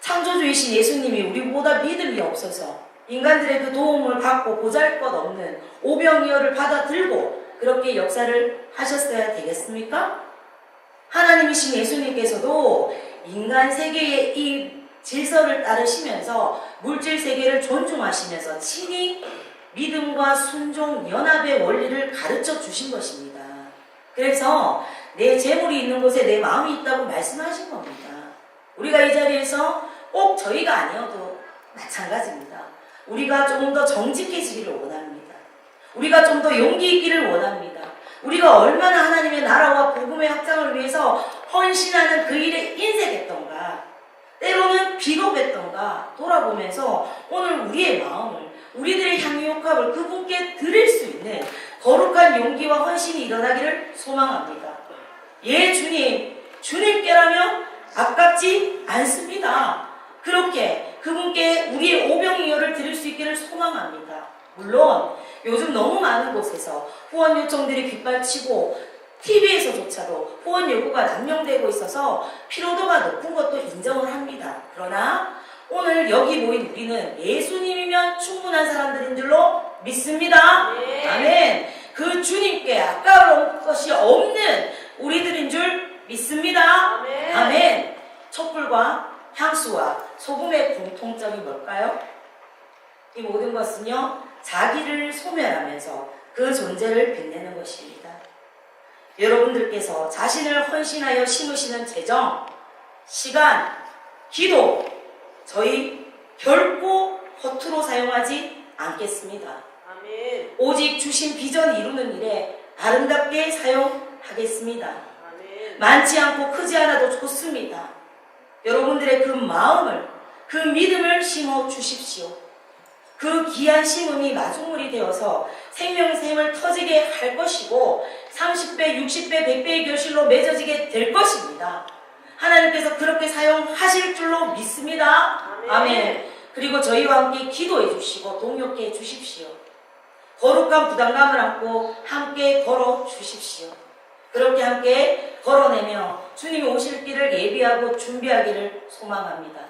창조주이신 예수님이 우리보다 믿음이 없어서 인간들의 그 도움을 받고 보잘것없는 오병이어를 받아들고 그렇게 역사를 하셨어야 되겠습니까? 하나님이신 예수님께서도 인간 세계의 이 질서를 따르시면서 물질 세계를 존중하시면서 친히 믿음과 순종, 연합의 원리를 가르쳐 주신 것입니다. 그래서 내 재물이 있는 곳에 내 마음이 있다고 말씀하신 겁니다. 우리가 이 자리에서 꼭 저희가 아니어도 마찬가지입니다. 우리가 조금 더 정직해지기를 원합니다. 우리가 좀 더 용기 있기를 원합니다. 우리가 얼마나 하나님의 나라와 복음의 확장을 위해서 헌신하는 그 일에 인색했던가, 때로는 비겁했던가 돌아보면서 오늘 우리의 마음을, 우리들의 향유옥합을 그분께 드릴 수 있는 거룩한 용기와 헌신이 일어나기를 소망합니다. 예, 주님께라면 아깝지 않습니다. 그렇게 그분께 우리의 오병이어를 드릴 수 있기를 소망합니다. 물론 요즘 너무 많은 곳에서 후원 요청들이 빗발치고 TV에서조차도 후원 요구가 남용되고 있어서 피로도가 높은 것도 인정을 합니다. 그러나 오늘 여기 모인 우리는 예수님이면 충분한 사람들인 줄로 믿습니다. 네. 아멘. 그 주님께 아까울 것이 없는 우리들인 줄 믿습니다. 아멘. 아멘. 촛불과 향수와 소금의 공통점이 뭘까요? 이 모든 것은요, 자기를 소멸하면서 그 존재를 빛내는 것입니다. 여러분들께서 자신을 헌신하여 심으시는 재정, 시간, 기도, 저희 결코 허투루 사용하지 않겠습니다. 아멘. 오직 주신 비전 이루는 일에 아름답게 사용하겠습니다. 많지 않고 크지 않아도 좋습니다. 여러분들의 그 마음을, 그 믿음을 심어 주십시오. 그 귀한 심음이 마중물이 되어서 생명샘을 터지게 할 것이고 30배, 60배, 100배의 결실로 맺어지게 될 것입니다. 하나님께서 그렇게 사용하실 줄로 믿습니다. 아멘. 그리고 저희와 함께 기도해 주시고 동역해 주십시오. 거룩한 부담감을 안고 함께 걸어 주십시오. 그렇게 함께 걸어내며 주님이 오실 길을 예비하고 준비하기를 소망합니다.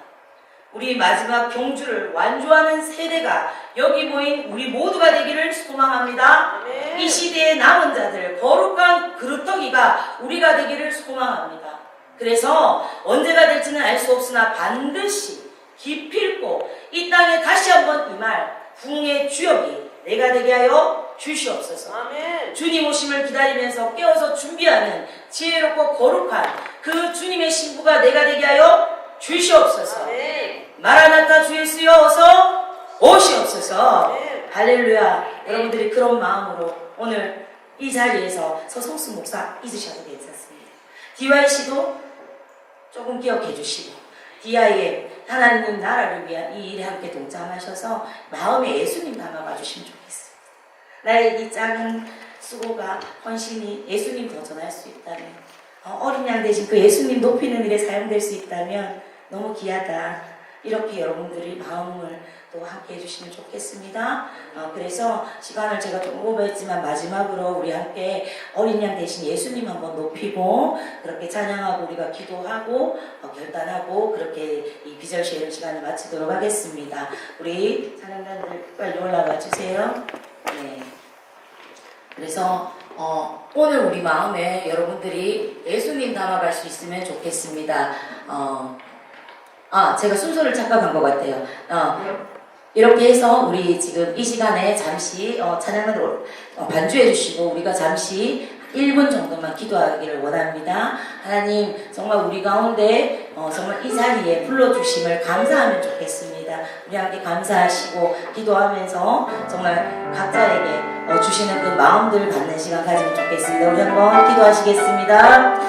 우리 마지막 경주를 완주하는 세대가 여기 모인 우리 모두가 되기를 소망합니다. 이 시대의 남은 자들, 거룩한 그루터기가 우리가 되기를 소망합니다. 그래서 언제가 될지는 알 수 없으나 반드시 기필코 이 땅에 다시 한번 이 말 부흥의 주역이 내가 되게 하여 주시옵소서. 주님 오심을 기다리면서 깨어서 준비하는 지혜롭고 거룩한 그 주님의 신부가 내가 되게 하여 주시옵소서. 마라나타 주 예수여 어서 오시옵소서. 할렐루야. 여러분들이 그런 마음으로 오늘 이 자리에서 서성수 목사 잊으셔도 괜찮습니다. DYC도 조금 기억해 주시고 DIM 하나님 나라를 위한 이 일에 함께 동참하셔서 마음에 예수님 담아봐 주시면 좋겠습니다. 나의 이 작은 수고가 헌신이 예수님 더 전할 수 있다면 어린 양 대신 그 예수님 높이는 일에 사용될 수 있다면 너무 귀하다. 이렇게 여러분들이 마음을 또 함께 해주시면 좋겠습니다. 그래서 시간을 제가 좀 오버했지만 마지막으로 우리 함께 어린 양 대신 예수님 한번 높이고 그렇게 찬양하고 우리가 기도하고 결단하고 그렇게 이 비절 쉐어 시간을 마치도록 하겠습니다. 우리 찬양단들 빨리 올라와 주세요. 네. 그래서 오늘 우리 마음에 여러분들이 예수님 담아갈 수 있으면 좋겠습니다. 제가 순서를 착각한 것 같아요. 이렇게 해서 우리 지금 이 시간에 잠시 찬양을 반주해 주시고 우리가 잠시 1분 정도만 기도하기를 원합니다. 하나님 정말 우리 가운데 정말 이 자리에 불러주심을 감사하면 좋겠습니다. 우리 함께 감사하시고 기도하면서 정말 각자에게 주시는 그 마음들을 받는 시간 가지면 좋겠습니다. 우리 한번 기도하시겠습니다.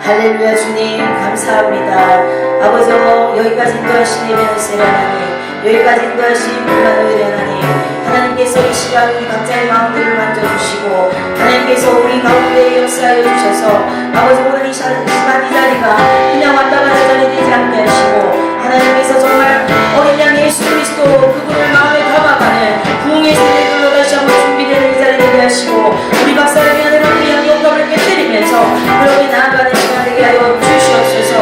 할렐루야. 주님 감사합니다. 아버지 여기까지 인도하신 예배는 하나님, 여기까지 인도하신 불가노의 하나님, 하나님께서 이 시간 우리 각자의 마음들을 만져주시고 하나님께서 우리 가운데 역사하여 주셔서 아버지 오늘 이 시간 이 자리가 그냥 왔다 갔다 자리 되지 않게 하시고 하나님께서 정말 어린 양 예수 그리스도 그분을 마음에 담아가는 부흥의 세대들로 다시 한번 준비되는 이 자리 되게 하시고 우리 박사를 위한 하나님의 영감을 깨뜨리면서 그렇게 나아가는 시간 되게 하여 주시옵소서.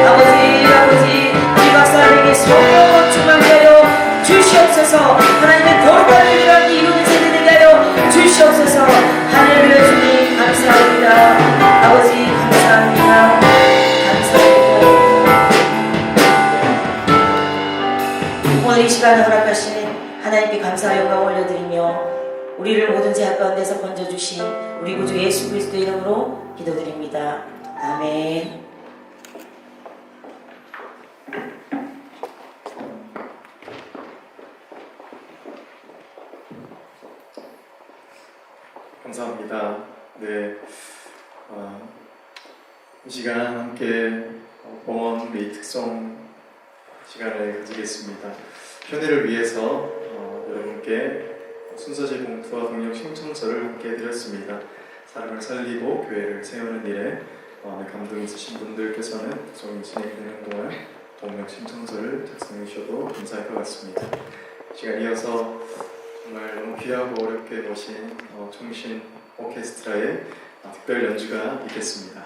아버지 우리 박사에게 성령으로 충만케 하여 주시옵소서. 하나님의 거룩한 일을 이루는 세대 되게 하여 주시옵소서. 할렐루야. 주님 감사합니다. 아버지 감사합니다. 오늘 이 시간을 허락하시는 하나님께 감사와 영광 올려드리며 우리를 모든 죄악 가운데서 건져주신 우리 구주 예수 그리스도의 이름으로 기도드립니다. 아멘. 감사합니다. 네, 이 시간 함께 봉헌 우리 특송 시간을 가지겠습니다. 편의를 위해서 여러분께 순서제 봉투와 동력 신청서를 함께 해드렸습니다. 사람을 살리고 교회를 세우는 일에 감동이 있으신 분들께서는 특송이 진행되는 동안 동력 신청서를 작성해 주셔도 감사할 것 같습니다. 시간 이어서 정말 너무 귀하고 어렵게 모신 총신 오케스트라의 특별 연주가 있겠습니다.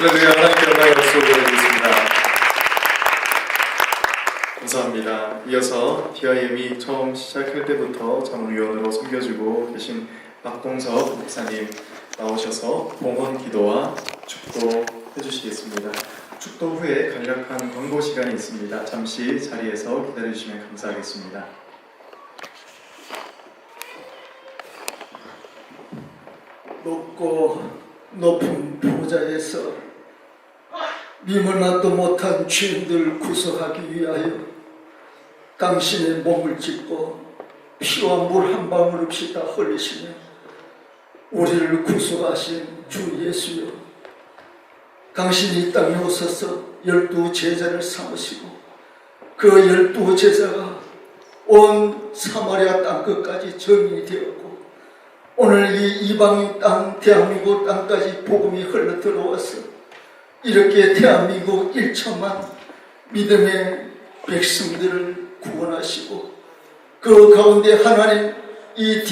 할렐루야. 하나님께 영광의 박수 올려드리겠습니다. 감사합니다. 이어서 DIM이 처음 시작할 때부터 자문위원으로 섬겨주고 계신 박동석 목사님 나오셔서 봉헌 기도와 축도해 주시겠습니다. 축도 후에 간략한 광고 시간이 있습니다. 잠시 자리에서 기다려주시면 감사하겠습니다. 높고 높은 보좌에서 밈을 맞도 못한 죄인들 구속하기 위하여 당신의 몸을 찢고 피와 물 한 방울 없이 다 흘리시며 우리를 구속하신 주 예수여, 당신이 이 땅에 오셔서 12 제자를 삼으시고 그 12 제자가 온 사마리아 땅 끝까지 정인이 되었고 오늘 이 이방인 땅 대한민국 땅까지 복음이 흘러 들어와서 이렇게 대한민국 1천만 믿음의 백성들을 구원하시고 그 가운데 하나님 이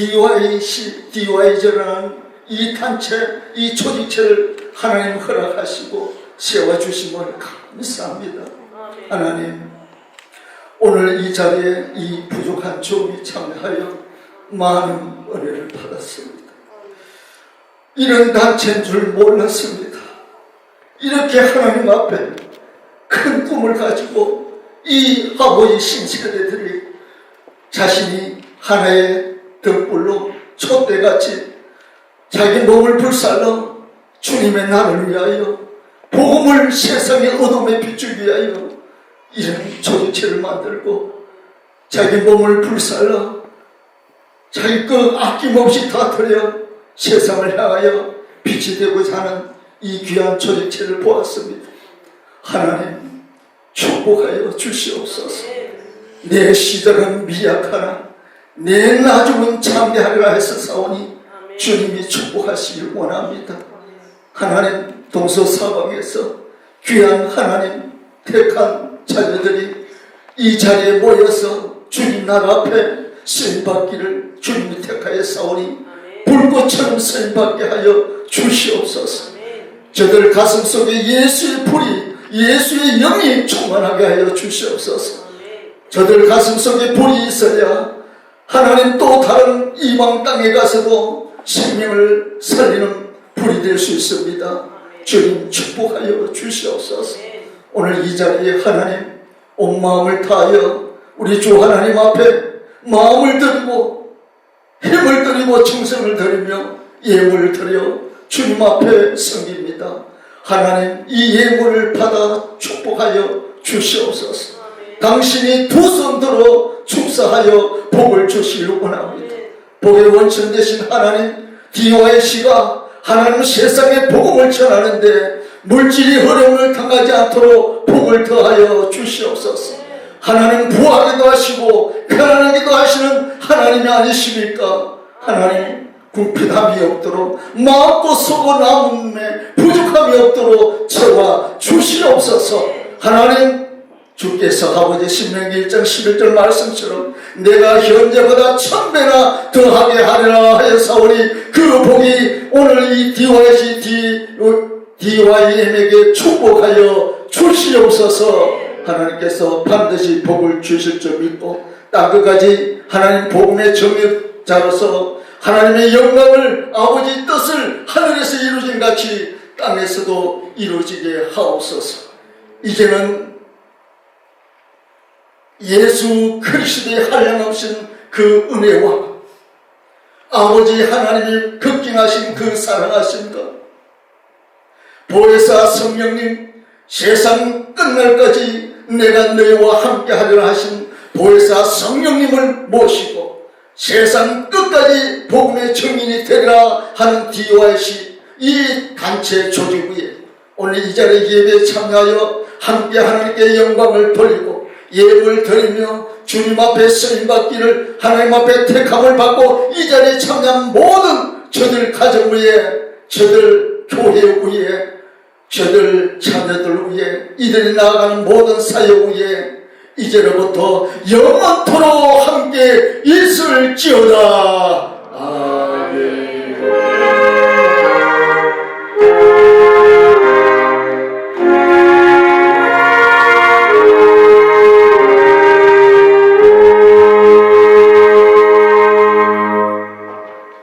DYJ라는 이 단체, 이 조직체를 하나님 허락하시고 세워주심을 감사합니다. 하나님, 오늘 이 자리에 이 부족한 종이 참여하여 많은 은혜를 받았습니다. 이런 단체인 줄 몰랐습니다. 이렇게 하나님 앞에 큰 꿈을 가지고 이 아버지 신세대들이 자신이 하나의 등불로 촛대같이 자기 몸을 불살러 주님의 나를 위하여 복음을 세상의 어둠에 비추기 위하여 이런 조직체를 만들고 자기 몸을 불살러 자기 것 아낌없이 다 드려 세상을 향하여 빛이 되고자 하는 이 귀한 조직체를 보았습니다. 하나님 축복하여 주시옵소서. 내 시절은 미약하나 내 나중은 참되하리라 해서 사오니 주님이 축복하시길 원합니다. 하나님 동서사방에서 귀한 하나님 택한 자녀들이 이 자리에 모여서 주님 나라 앞에 쓰임받기를 주님이 택하여 사오니 불꽃처럼 쓰임받게 하여 주시옵소서. 저들 가슴속에 예수의 불이, 예수의 영이 충만하게 하여 주시옵소서. 저들 가슴속에 불이 있어야 하나님 또 다른 이방 땅에 가서도 생명을 살리는 불이 될 수 있습니다. 주님 축복하여 주시옵소서. 오늘 이 자리에 하나님 온 마음을 다하여 우리 주 하나님 앞에 마음을 드리고 힘을 드리고 정성을 드리며 예물을 드려 주님 앞에 섬깁니다. 하나님 이 예물을 받아 축복하여 주시옵소서. 당신이 두 손 들어 축사하여 복을 주시길 원합니다. 복의 원천 되신 하나님, DYC가 하나님 세상에 복음을 전하는데 물질이 어려움을 당하지 않도록 복을 더하여 주시옵소서. 하나님 부하기도 하시고 편안하기도 하시는 하나님이 아니십니까? 하나님 궁핍함이 없도록 마음고 속고 남음에 부족함이 없도록 채워 주시옵소서. 하나님 주께서 아버지 신명기 1장 11절 말씀처럼 내가 현재보다 1000배나 더하게 하리라 하였사오니 그 복이 오늘 이 DYM에게 축복하여 주시옵소서. 하나님께서 반드시 복을 주실 줄 믿고 땅끝까지 하나님 복음의 정역자로서 하나님의 영광을 아버지 뜻을 하늘에서 이루어진 같이 땅에서도 이루어지게 하옵소서. 이제는 예수 그리스도의 한량없인 그 은혜와 아버지 하나님이 극경하신 그 사랑하신 것, 보혜사 성령님 세상 끝날까지 내가 너희와 함께 하리라 하신 보혜사 성령님을 모시고 세상 끝까지 복음의 증인이 되리라 하는 DYC 이 단체 조직 위에 오늘 이 자리에 예배에 참여하여 함께 하나님께 영광을 돌리고 예물을 드리며 주님 앞에 쓰임받기를 하나님 앞에 택함을 받고 이 자리에 참여한 모든 저들 가정 위에 저들 교회 위에 저들 자녀들 위에 이들이 나아가는 모든 사역 위에 이제로부터 영원토록 함께 있을지어다.